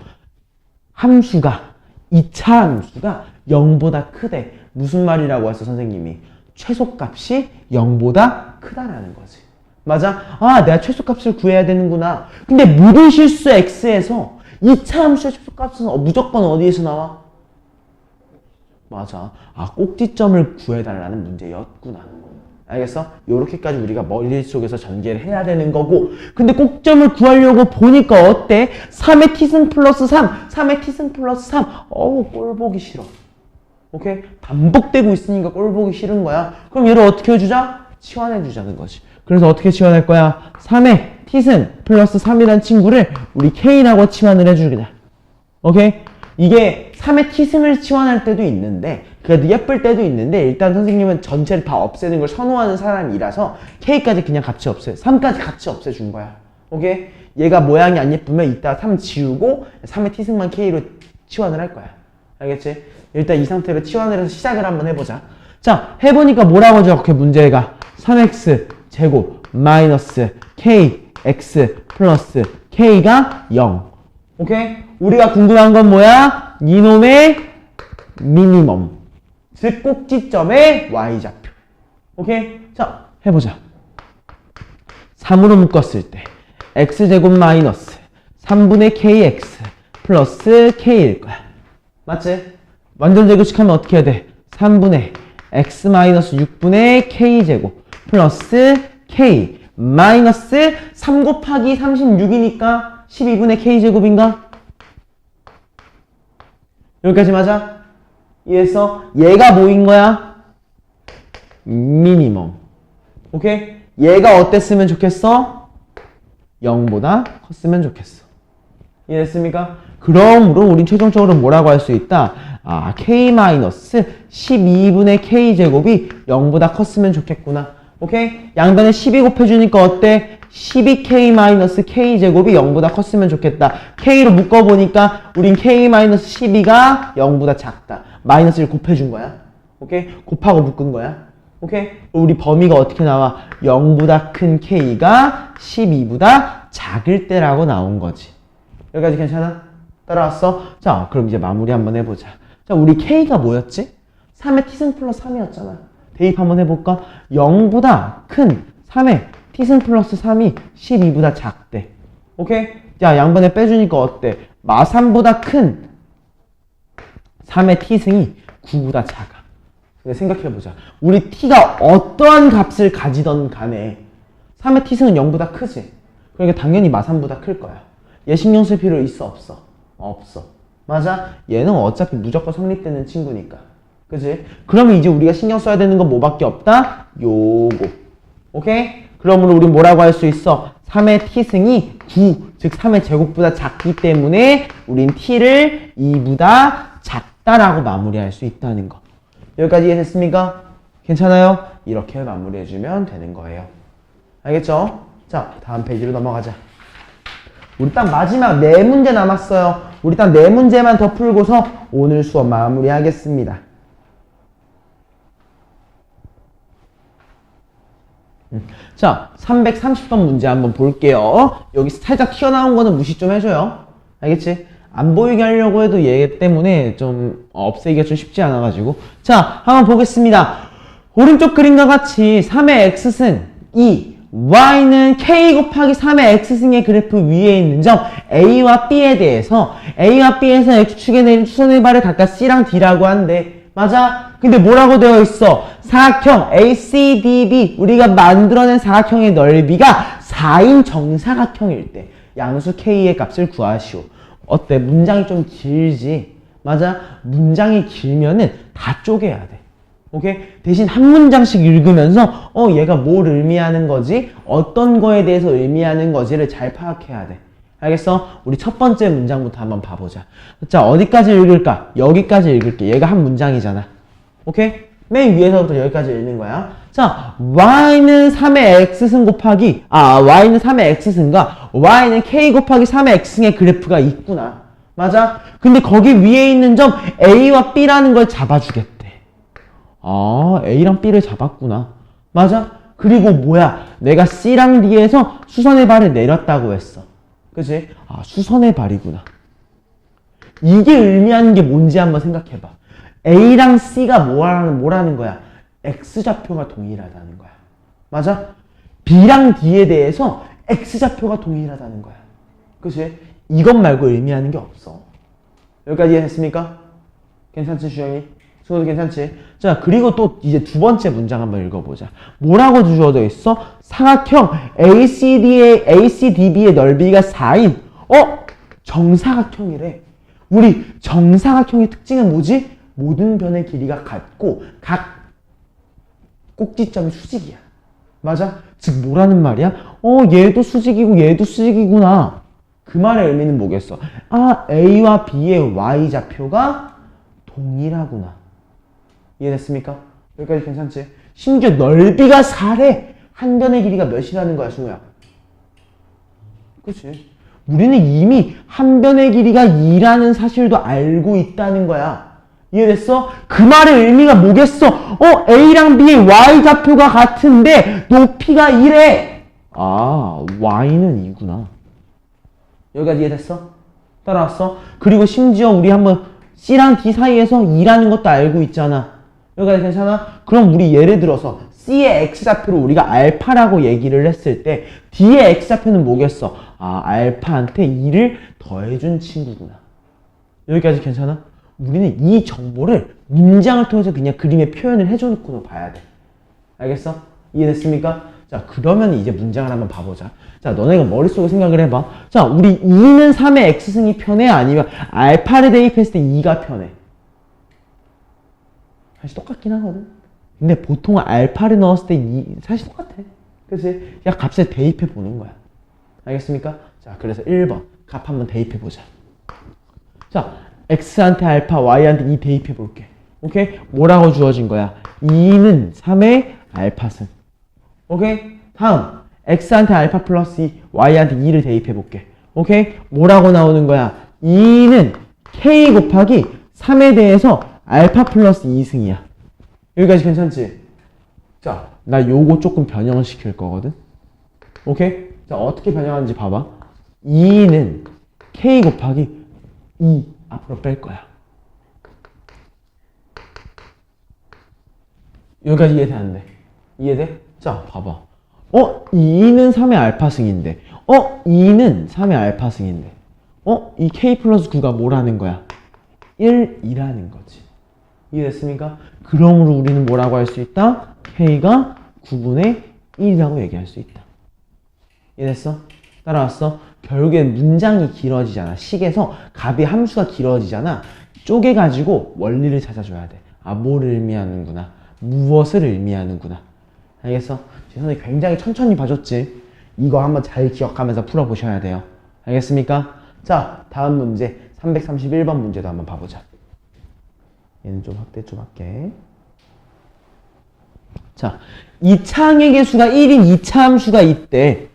함수가 2차 함수가 0보다 크대. 무슨 말이라고 했어, 선생님이? 최소값이 0보다 크다라는 거지. 맞아? 아, 내가 최소값을 구해야 되는구나. 근데 모든 실수 x에서 2차 함수의 최소값은 무조건 어디에서 나와? 맞아. 아, 꼭지점을 구해달라는 문제였구나. 알겠어? 요렇게까지 우리가 머릿속에서 전개를 해야 되는 거고, 근데 꼭점을 구하려고 보니까 어때? 3의 t승 플러스 3, 3의 t승 플러스 3. 어우, 꼴 보기 싫어. 오케이? 반복되고 있으니까 꼴 보기 싫은 거야. 그럼 얘를 어떻게 해주자? 치환해주자는 거지. 그래서 어떻게 치환할 거야? 3의 t승 플러스 3이란 친구를 우리 k라고 치환을 해주겠다. 오케이? 이게 3의 t승을 치환할 때도 있는데 그래도 예쁠 때도 있는데 일단 선생님은 전체를 다 없애는 걸 선호하는 사람이라서 k까지 그냥 같이 없애 3까지 같이 없애준 거야. 오케이? 얘가 모양이 안 예쁘면 이따 3 지우고 3의 t승만 k로 치환을 할 거야. 알겠지? 일단 이 상태로 치환을 해서 시작을 한번 해보자. 자, 해보니까 뭐라고 적혀 문제가 3x 제곱 마이너스 kx 플러스 k가 0. 오케이? 우리가 궁금한 건 뭐야? 이놈의 미니멈. 즉 꼭지점의 y좌표. 오케이? 자, 해보자. 3으로 묶었을 때 x제곱 마이너스 3분의 kx 플러스 k일 거야. 맞지? 완전 제곱식하면 어떻게 해야 돼? 3분의 x 마이너스 6분의 k제곱 플러스 k 마이너스 3 곱하기 36이니까 12분의 k제곱인가? 여기까지 맞아? 이해했어? 얘가 뭐인 거야? 미니멈. 오케이? 얘가 어땠으면 좋겠어? 0보다 컸으면 좋겠어. 이해했습니까? 그러므로 우린 최종적으로 뭐라고 할 수 있다? 아, k-12분의 k제곱이 0보다 컸으면 좋겠구나. 오케이? 양변에 12 곱해주니까 어때? 12k-k제곱이 0보다 컸으면 좋겠다. k로 묶어보니까 우린 k-12가 0보다 작다. 마이너스를 곱해준 거야. 오케이? 곱하고 묶은 거야. 오케이? 우리 범위가 어떻게 나와? 0보다 큰 k가 12보다 작을 때라고 나온 거지. 여기까지 괜찮아? 따라왔어? 자, 그럼 이제 마무리 한번 해보자. 자, 우리 k가 뭐였지? 3의 t승 플러스 3이었잖아. 대입 한번 해볼까? 0보다 큰 3의 t승 플러스 3이 12보다 작대. 오케이? 자, 양변에 빼주니까 어때? 마3보다 큰 3의 t승이 9보다 작아. 근데 생각해보자. 우리 t가 어떠한 값을 가지던 간에 3의 t승은 0보다 크지? 그러니까 당연히 마3보다 클 거야. 얘 신경 쓸 필요 있어? 없어? 없어. 맞아? 얘는 어차피 무조건 성립되는 친구니까. 그치? 그러면 이제 우리가 신경 써야 되는 건 뭐밖에 없다? 요거. 오케이? 그러므로 우린 뭐라고 할 수 있어? 3의 t승이 9, 즉 3의 제곱보다 작기 때문에 우린 t를 2보다 작다라고 마무리할 수 있다는 거. 여기까지 이해됐습니까? 괜찮아요? 이렇게 마무리해주면 되는 거예요. 알겠죠? 자, 다음 페이지로 넘어가자. 우리 딱 마지막 4문제 남았어요. 우리 딱 4문제만 더 풀고서 오늘 수업 마무리하겠습니다. 자, 330번 문제 한번 볼게요. 여기 살짝 튀어나온 거는 무시 좀 해줘요. 알겠지? 안 보이게 하려고 해도 얘 때문에 좀 없애기가 좀 쉽지 않아가지고. 자, 한번 보겠습니다. 오른쪽 그림과 같이 3의 x승 2, y는 k 곱하기 3의 x승의 그래프 위에 있는 점 a와 b에 대해서 a와 b에서 x축에 내린 추선의 발을 각각 c랑 d라고 한대. 맞아? 근데 뭐라고 되어 있어? 사각형 ACDB, 우리가 만들어낸 사각형의 넓이가 4인 정사각형일 때 양수 k의 값을 구하시오. 어때? 문장이 좀 길지? 맞아? 문장이 길면은 다 쪼개야 돼. 오케이? 대신 한 문장씩 읽으면서 얘가 뭘 의미하는 거지? 어떤 거에 대해서 의미하는 거지를 잘 파악해야 돼. 알겠어? 우리 첫 번째 문장부터 한번 봐보자. 자, 어디까지 읽을까? 여기까지 읽을게. 얘가 한 문장이잖아. 오케이? 맨 위에서부터 여기까지 읽는 거야. 자, y는 3의 x승 곱하기, y는 3의 x승과 y는 k 곱하기 3의 x승의 그래프가 있구나. 맞아? 근데 거기 위에 있는 점 a와 b라는 걸 잡아주겠대. A랑 B를 잡았구나. 맞아? 그리고 뭐야? 내가 C랑 D에서 수선의 발을 내렸다고 했어. 그치? 수선의 발이구나. 이게 의미하는 게 뭔지 한번 생각해봐. A랑 C가 뭐라는 거야? X좌표가 동일하다는 거야. 맞아? B랑 D에 대해서 X좌표가 동일하다는 거야. 그치? 이것 말고 의미하는 게 없어. 여기까지 이해했습니까? 괜찮지, 주영이? 수호도 괜찮지? 자, 그리고 또 이제 두 번째 문장 한번 읽어보자. 뭐라고 주어져 있어? 사각형 ACDB의 넓이가 4인 정사각형이래. 우리 정사각형의 특징은 뭐지? 모든 변의 길이가 같고 각 꼭지점이 수직이야. 맞아? 즉 뭐라는 말이야? 얘도 수직이고 얘도 수직이구나. 그 말의 의미는 뭐겠어? A와 B의 Y좌표가 동일하구나. 이해됐습니까? 여기까지 괜찮지? 심지어 넓이가 4래. 한 변의 길이가 몇이라는 거야, 승우야? 그치? 우리는 이미 한 변의 길이가 2라는 사실도 알고 있다는 거야. 이해됐어? 그 말의 의미가 뭐겠어? A랑 B의 Y좌표가 같은데 높이가 2래. Y는 2구나. 여기까지 이해됐어? 따라왔어? 그리고 심지어 우리 한번 C랑 D 사이에서 2라는 것도 알고 있잖아. 여기까지 괜찮아? 그럼 우리 예를 들어서 C의 X좌표를 우리가 알파라고 얘기를 했을 때 D의 X좌표는 뭐겠어? 아, 알파한테 2를 더해준 친구구나. 여기까지 괜찮아? 우리는 이 정보를 문장을 통해서 그냥 그림에 표현을 해줘놓고 봐야 돼. 알겠어? 이해됐습니까? 자, 그러면 이제 문장을 한번 봐보자. 자, 너네가 머릿속에 생각을 해봐. 자, 우리 2는 3의 X승이 편해? 아니면 알파를 대입했을 때 2가 편해? 사실 똑같긴 하거든. 근데 보통 알파를 넣었을 때 2, 사실 똑같아. 그치? 그냥 값을 대입해 보는 거야. 알겠습니까? 자, 그래서 1번 값 한번 대입해 보자. 자, x한테 알파, y한테 2 대입해 볼게. 오케이? 뭐라고 주어진 거야? 2는 3의 알파승. 오케이? 다음 x한테 알파 플러스 2, y한테 2를 대입해 볼게. 오케이? 뭐라고 나오는 거야? 2는 k 곱하기 3에 대해서 알파 플러스 2승이야. 여기까지 괜찮지? 자, 나 요거 조금 변형을 시킬 거거든. 오케이? 자, 어떻게 변형하는지 봐봐. 2는 k 곱하기 2 앞으로 뺄 거야. 여기까지 이해되는데? 이해돼? 자, 봐봐. 2는 3의 알파승인데 2는 3의 알파승인데 이 k 플러스 9가 뭐라는 거야? 1이라는 거지. 이해됐습니까? 그러므로 우리는 뭐라고 할 수 있다? k가 9분의 1이라고 얘기할 수 있다. 이해됐어? 따라왔어? 결국엔 문장이 길어지잖아. 식에서 값의 함수가 길어지잖아. 쪼개가지고 원리를 찾아줘야 돼. 아, 뭘 의미하는구나. 무엇을 의미하는구나. 알겠어? 제 선생님 굉장히 천천히 봐줬지? 이거 한번 잘 기억하면서 풀어보셔야 돼요. 알겠습니까? 자, 다음 문제 331번 문제도 한번 봐보자. 얘는 좀 확대 좀 할게. 자, 2차항의 개수가 1인 2차 함수가 있대.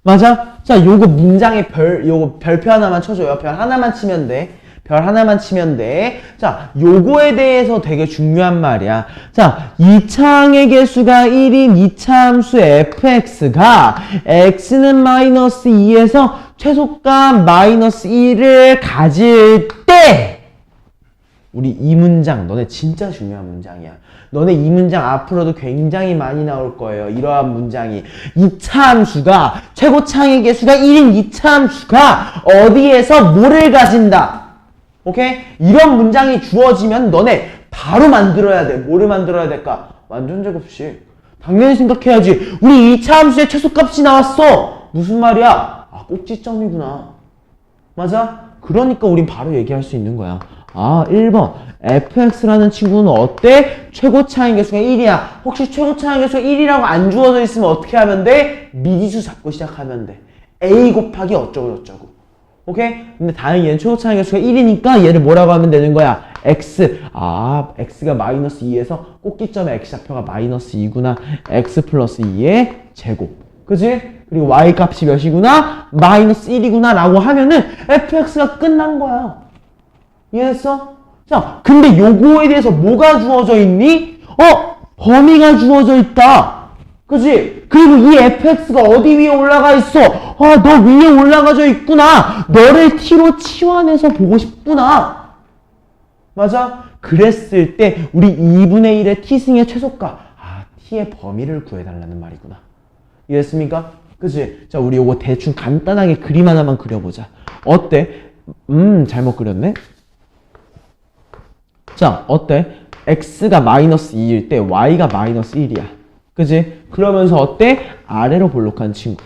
맞아? 자, 요거 문장에 요거 별표 하나만 쳐줘요. 별 하나만 치면 돼. 별 하나만 치면 돼. 자, 요거에 대해서 되게 중요한 말이야. 자, 2차항의 개수가 1인 2차 함수 fx가 x는 마이너스 2에서 최소값 마이너스 1을 가질 때 우리 이 문장, 너네 진짜 중요한 문장이야. 너네 이 문장 앞으로도 굉장히 많이 나올 거예요. 이러한 문장이. 2차 함수가, 최고차항의 개수가 1인 2차 함수가 어디에서 뭐를 가진다. 오케이? 이런 문장이 주어지면 너네 바로 만들어야 돼. 뭐를 만들어야 될까? 완전 제곱식. 당연히 생각해야지. 우리 2차 함수의 최소값이 나왔어. 무슨 말이야? 아, 꼭지점이구나. 맞아? 그러니까 우린 바로 얘기할 수 있는 거야. 아, 1번 fx라는 친구는 어때? 최고차항의 개수가 1이야. 혹시 최고차항의 개수가 1이라고 안 주어져 있으면 어떻게 하면 돼? 미지수 잡고 시작하면 돼. a 곱하기 어쩌고 저쩌고. 오케이? 근데 다행히 얘는 최고차항의 개수가 1이니까 얘를 뭐라고 하면 되는 거야? x. 아, x가 마이너스 2에서 꼭지점의 x좌표가 마이너스 2구나. x 플러스 2의 제곱. 그치? 그리고 y 값이 몇이구나? 마이너스 1이구나 라고 하면은 fx가 끝난 거야. 이해했어? 자, 근데 요거에 대해서 뭐가 주어져 있니? 범위가 주어져 있다. 그치? 그리고 이 fx가 어디 위에 올라가 있어? 아, 너 위에 올라가져 있구나. 너를 t로 치환해서 보고 싶구나. 맞아? 그랬을 때 우리 2분의 1의 t승의 최소값. 아, t의 범위를 구해달라는 말이구나. 이해했습니까? 그치? 자, 우리 요거 대충 간단하게 그림 하나만 그려보자. 어때? 잘못 그렸네? 자, 어때? x가 마이너스 2일 때 y가 마이너스 1이야. 그치? 그러면서 어때? 아래로 볼록한 친구.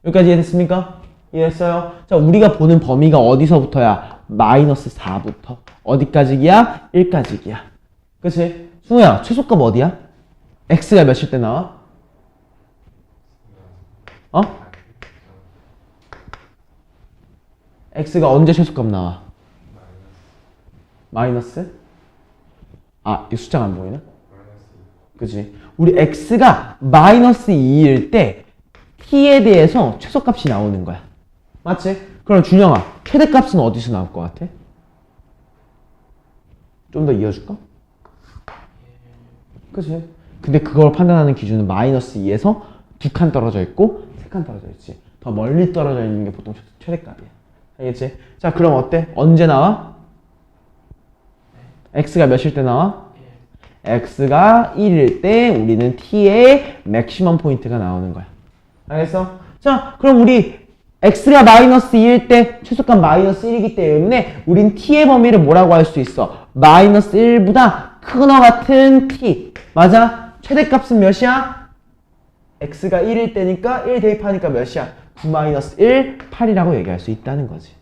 여기까지 이해됐습니까? 이해했어요? 자, 우리가 보는 범위가 어디서부터야? 마이너스 4부터. 어디까지기야? 1까지기야. 그치? 승우야, 최소값 어디야? x가 몇일 때 나와? x가 언제 최소값 나와? 마이너스? 아, 이 숫자가 안 보이나? 그치? 우리 x가 마이너스 2일 때 t에 대해서 최소값이 나오는 거야. 맞지? 그럼 준영아, 최대값은 어디서 나올 것 같아? 좀 더 이어줄까? 그치? 근데 그걸 판단하는 기준은 마이너스 2에서 2칸 떨어져 있고 3칸 떨어져 있지. 더 멀리 떨어져 있는 게 보통 최대값이야. 알겠지? 자, 그럼 어때? 언제 나와? x가 몇일 때 나와? x가 1일 때 우리는 t의 맥시멈 포인트가 나오는 거야. 알겠어? 자, 그럼 우리 x가 마이너스 2일 때 최소값 마이너스 1이기 때문에 우린 t의 범위를 뭐라고 할 수 있어? 마이너스 1보다 크거나 같은 t. 맞아? 최대값은 몇이야? x가 1일 때니까 1 대입하니까 몇이야? 9 마이너스 1, 8이라고 얘기할 수 있다는 거지.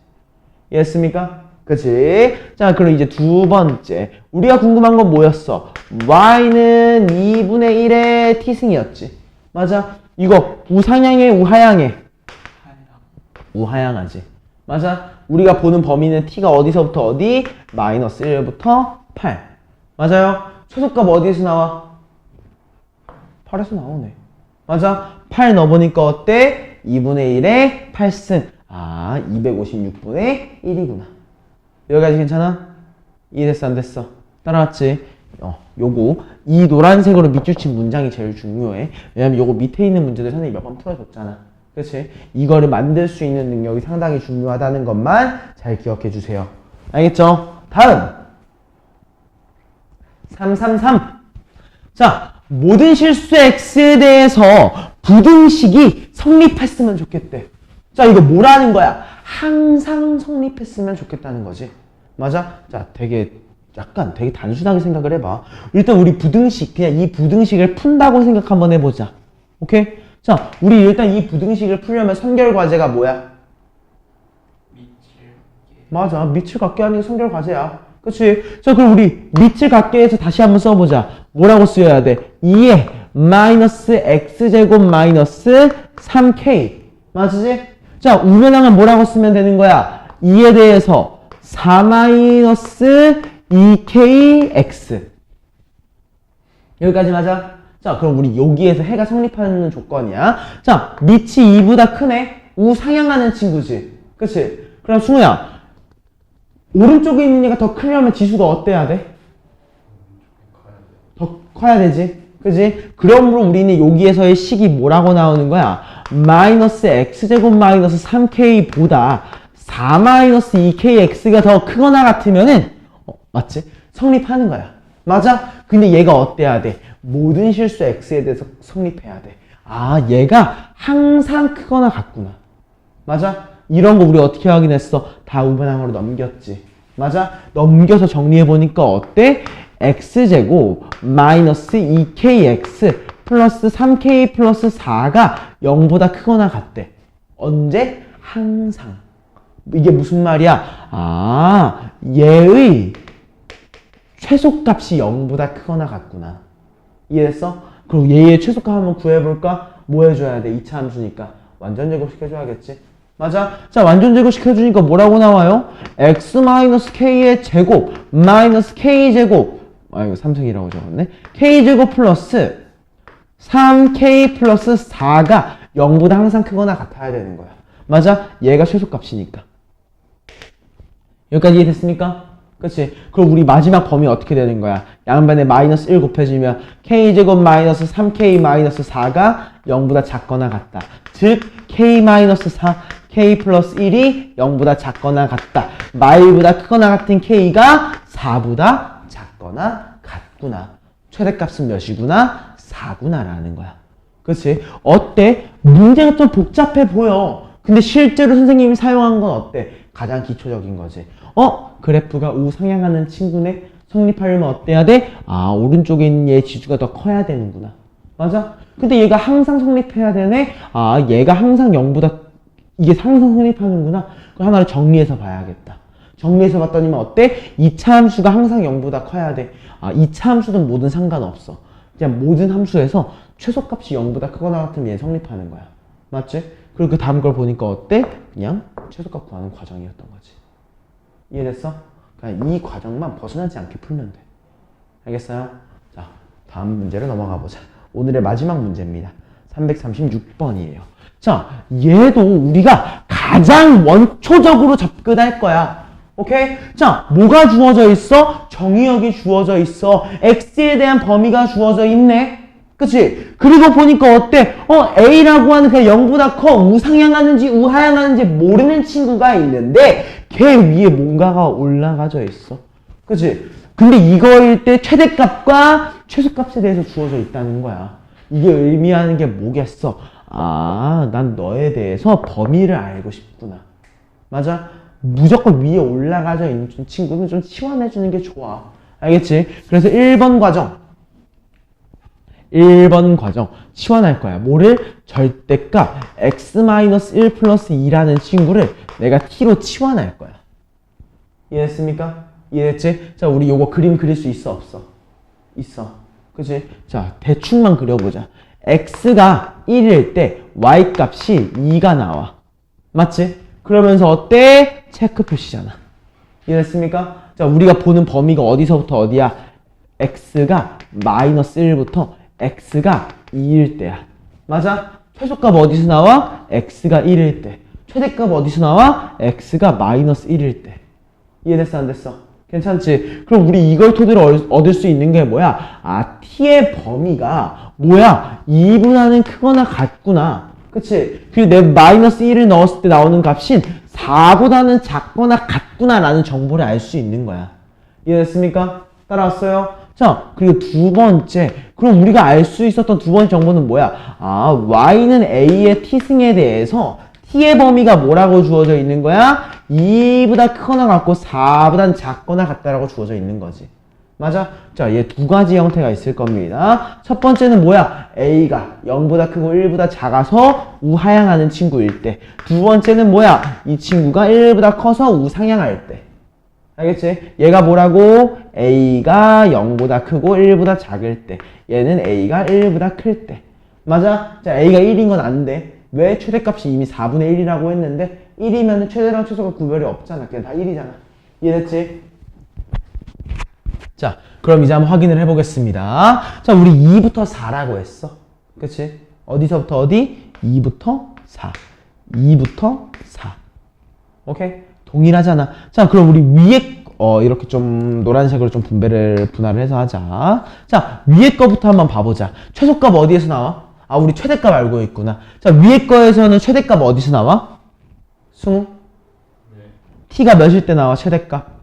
이해했습니까? 그치? 자, 그럼 이제 두 번째. 우리가 궁금한 건 뭐였어? y는 2분의 1의 t승이었지. 맞아? 이거 우상향해, 우하향해? 우하향하지. 맞아? 우리가 보는 범위는 t가 어디서부터 어디? 마이너스 1부터 8. 맞아요? 최소값 어디에서 나와? 8에서 나오네. 맞아? 8 넣어보니까 어때? 2분의 1의 8승. 아, 256분의 1이구나. 여기까지 괜찮아? 이해됐어, 안 됐어? 따라왔지? 요거 이 노란색으로 밑줄 친 문장이 제일 중요해. 왜냐면 요거 밑에 있는 문제들 선생님이 몇 번 풀어줬잖아. 그치? 이거를 만들 수 있는 능력이 상당히 중요하다는 것만 잘 기억해 주세요. 알겠죠? 다음 333. 자, 모든 실수 x에 대해서 부등식이 성립했으면 좋겠대. 자, 이거 뭐라는 거야? 항상 성립했으면 좋겠다는 거지. 맞아? 자, 되게 단순하게 생각을 해봐. 일단 우리 부등식, 그냥 이 부등식을 푼다고 생각 한번 해보자. 오케이? 자, 우리 일단 이 부등식을 풀려면 선결 과제가 뭐야? 맞아, 밑을 갖게 하는 게 선결 과제야. 그치? 자, 그럼 우리 밑을 갖게 해서 다시 한번 써보자. 뭐라고 쓰여야 돼? 2에 마이너스 x제곱 마이너스 3k. 맞지? 자, 우변항은 뭐라고 쓰면 되는 거야? 2에 대해서 4 마이너스 2kx. 여기까지 맞아? 자, 그럼 우리 여기에서 해가 성립하는 조건이야. 자, 밑이 2보다 크네? 우상향하는 친구지. 그치? 그럼 승우야, 오른쪽에 있는 얘가 더 크려면 지수가 어때야 돼? 더 커야 되지. 그지? 그러므로 우리는 여기에서의 식이 뭐라고 나오는 거야? 마이너스 x제곱 마이너스 3k보다 4 마이너스 2kx가 더 크거나 같으면은 맞지? 성립하는 거야. 맞아? 근데 얘가 어때야 돼? 모든 실수 x에 대해서 성립해야 돼. 아, 얘가 항상 크거나 같구나. 맞아? 이런 거 우리 어떻게 확인했어? 다 우변항으로 넘겼지. 맞아? 넘겨서 정리해보니까 어때? x제곱 마이너스 2kx 플러스 3k 플러스 4가 0보다 크거나 같대. 언제? 항상. 이게 무슨 말이야? 아, 얘의 최소값이 0보다 크거나 같구나. 이해했어? 그럼 얘의 최소값 한번 구해볼까? 뭐 해줘야 돼? 2차 함수니까 완전 제곱시켜줘야겠지. 맞아? 자, 완전 제곱시켜주니까 뭐라고 나와요? x-k의 제곱 마이너스 k제곱, 아, 이거 3승이라고 적었네. k제곱 플러스 3k 플러스 4가 0보다 항상 크거나 같아야 되는 거야. 맞아? 얘가 최소값이니까. 여기까지 이해됐습니까? 그치? 그럼 우리 마지막 범위 어떻게 되는 거야? 양변에 마이너스 1 곱해주면 k제곱 마이너스 3k 마이너스 4가 0보다 작거나 같다. 즉 k 마이너스 4, k 플러스 1이 0보다 작거나 같다. 마일보다 크거나 같은 k가 4보다 작거나 같구나. 최대값은 몇이구나? 4구나 라는 거야. 그치? 어때? 문제가 좀 복잡해 보여. 근데 실제로 선생님이 사용한 건 어때? 가장 기초적인 거지. 그래프가 우상향하는 친구네? 성립하려면 어때야 돼? 아, 오른쪽에 있는 얘 지수가 더 커야 되는구나. 맞아? 근데 얘가 항상 성립해야 되네? 아, 얘가 항상 0보다, 이게 항상 성립하는구나? 그럼 하나를 정리해서 봐야겠다. 정리해서 봤더니만 어때? 2차 함수가 항상 0보다 커야 돼. 아, 2차 함수는 뭐든 상관없어. 그냥 모든 함수에서 최소값이 0보다 크거나 같으면 얘 성립하는 거야. 맞지? 그리고 그 다음 걸 보니까 어때? 그냥 최소값 구하는 과정이었던 거지. 이해됐어? 그냥 이 과정만 벗어나지 않게 풀면 돼. 알겠어요? 자, 다음 문제로 넘어가 보자. 오늘의 마지막 문제입니다. 336번이에요. 자, 얘도 우리가 가장 원초적으로 접근할 거야. 오케이? 자, 뭐가 주어져 있어? 정의역이 주어져 있어. x에 대한 범위가 주어져 있네. 그치? 그리고 보니까 어때? A라고 하는 그냥 0보다 커 우상향하는지 우하향하는지 모르는 친구가 있는데 걔 위에 뭔가가 올라가져 있어. 그치? 근데 이거일 때 최대값과 최소값에 대해서 주어져 있다는 거야. 이게 의미하는 게 뭐겠어? 아, 난 너에 대해서 범위를 알고 싶구나. 맞아? 무조건 위에 올라가져 있는 친구는 좀 치환해주는 게 좋아. 알겠지? 그래서 1번 과정. 1번 과정. 치환할 거야. 뭐를? 절대값 x-1 플러스 2라는 친구를 내가 t로 치환할 거야. 이해됐습니까? 이해됐지? 자, 우리 요거 그림 그릴 수 있어, 없어? 있어. 그치? 자, 대충만 그려보자. x가 1일 때 y 값이 2가 나와. 맞지? 그러면서 어때? 체크 표시잖아. 이해됐습니까? 자, 우리가 보는 범위가 어디서부터 어디야? x가 마이너스 1부터 x가 2일 때야. 맞아? 최소값 어디서 나와? x가 1일 때. 최대값 어디서 나와? x가 마이너스 1일 때. 이해됐어, 안 됐어? 괜찮지? 그럼 우리 이걸 토대로 얻을 수 있는 게 뭐야? 아, t의 범위가 뭐야? 2분하는 크거나 같구나. 그치? 그리고 내 마이너스 1을 넣었을 때 나오는 값인 4보다는 작거나 같구나 라는 정보를 알 수 있는 거야. 이해됐습니까? 따라왔어요? 자, 그리고 두 번째. 그럼 우리가 알 수 있었던 두 번째 정보는 뭐야? 아, y는 a의 t승에 대해서 t의 범위가 뭐라고 주어져 있는 거야? 2보다 크거나 같고 4보다는 작거나 같다라고 주어져 있는 거지. 맞아? 자, 얘 두 가지 형태가 있을 겁니다. 첫 번째는 뭐야? a가 0보다 크고 1보다 작아서 우하향하는 친구일 때. 두 번째는 뭐야? 이 친구가 1보다 커서 우상향할 때. 알겠지? 얘가 뭐라고? a가 0보다 크고 1보다 작을 때. 얘는 a가 1보다 클 때. 맞아? 자, a가 1인 건 안 돼. 왜? 최대값이 이미 4분의 1이라고 했는데 1이면 최대랑 최소가 구별이 없잖아. 그냥 다 1이잖아. 이해됐지? 자, 그럼 이제 한번 확인을 해보겠습니다. 자, 우리 2부터 4라고 했어. 그치? 어디서부터 어디? 2부터 4. 2부터 4. 오케이? 동일하잖아. 자, 그럼 우리 위에 이렇게 좀 노란색으로 좀 분할을 해서 하자. 자, 위에 거부터 한번 봐보자. 최소값 어디에서 나와? 아, 우리 최대값 알고 있구나. 자, 위에 거에서는 최대값 어디서 나와? 승우? 네. t가 몇일 때 나와, 최대값?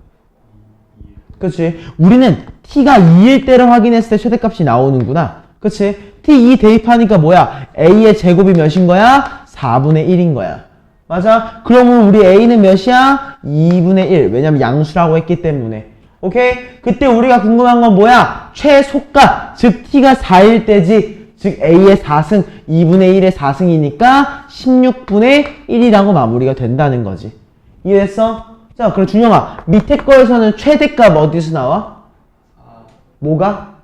그치? 우리는 t가 2일 때를 확인했을 때 최대값이 나오는구나. 그치? t 2 대입하니까 뭐야? a의 제곱이 몇인 거야? 4분의 1인 거야. 맞아? 그러면 우리 a는 몇이야? 2분의 1. 왜냐면 양수라고 했기 때문에. 오케이? 그때 우리가 궁금한 건 뭐야? 최소값. 즉 t가 4일 때지. 즉 a의 4승, 2분의 1의 4승이니까 16분의 1이라고 마무리가 된다는 거지. 이해했어? 자, 그럼 준영아, 밑에 거에서는 최대값 어디서 나와? 뭐가?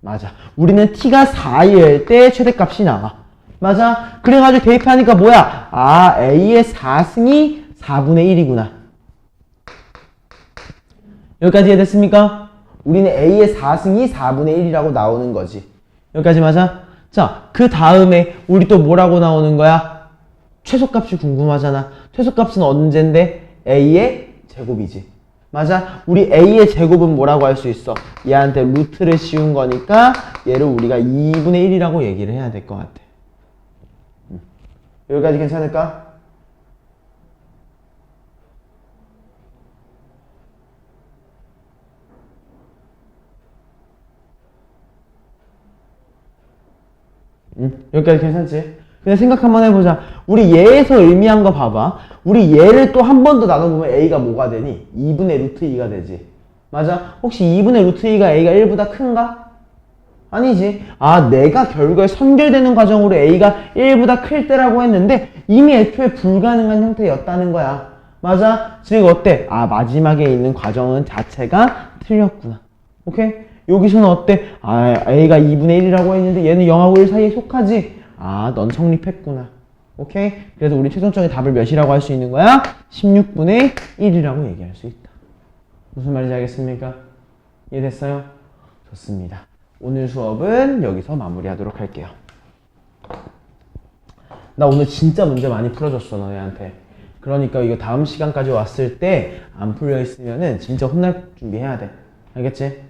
맞아. 우리는 t가 4일 때 최대값이 나와. 맞아? 그래가지고 대입하니까 뭐야? 아, a의 4승이 4분의 1이구나. 여기까지 이해됐습니까? 우리는 a의 4승이 4분의 1이라고 나오는 거지. 여기까지 맞아? 자, 그 다음에 우리 또 뭐라고 나오는 거야? 최소값이 궁금하잖아. 최소값은 언젠데? a의 제곱이지. 맞아? 우리 a의 제곱은 뭐라고 할 수 있어? 얘한테 루트를 씌운 거니까 얘를 우리가 2분의 1이라고 얘기를 해야 될 것 같아. 여기까지 괜찮을까? 여기까지 괜찮지? 그냥 생각 한번 해보자. 우리 얘에서 의미한 거 봐봐. 우리 얘를 또 한 번 더 나눠보면 a가 뭐가 되니? 2분의 루트 2가 되지. 맞아? 혹시 2분의 루트 2가 a가 1보다 큰가? 아니지. 아, 내가 결국에 선결되는 과정으로 a가 1보다 클 때라고 했는데 이미 애초에 불가능한 형태였다는 거야. 맞아? 즉 어때? 아, 마지막에 있는 과정은 자체가 틀렸구나. 오케이? 여기서는 어때? 아, a가 2분의 1이라고 했는데 얘는 0하고 1 사이에 속하지? 아, 넌 성립했구나. 오케이? 그래서 우리 최종적인 답을 몇이라고 할 수 있는 거야? 16분의 1이라고 얘기할 수 있다. 무슨 말인지 알겠습니까? 이해됐어요? 좋습니다. 오늘 수업은 여기서 마무리하도록 할게요. 나 오늘 진짜 문제 많이 풀어줬어, 너네한테. 그러니까 이거 다음 시간까지 왔을 때 안 풀려 있으면은 진짜 혼날 준비해야 돼. 알겠지?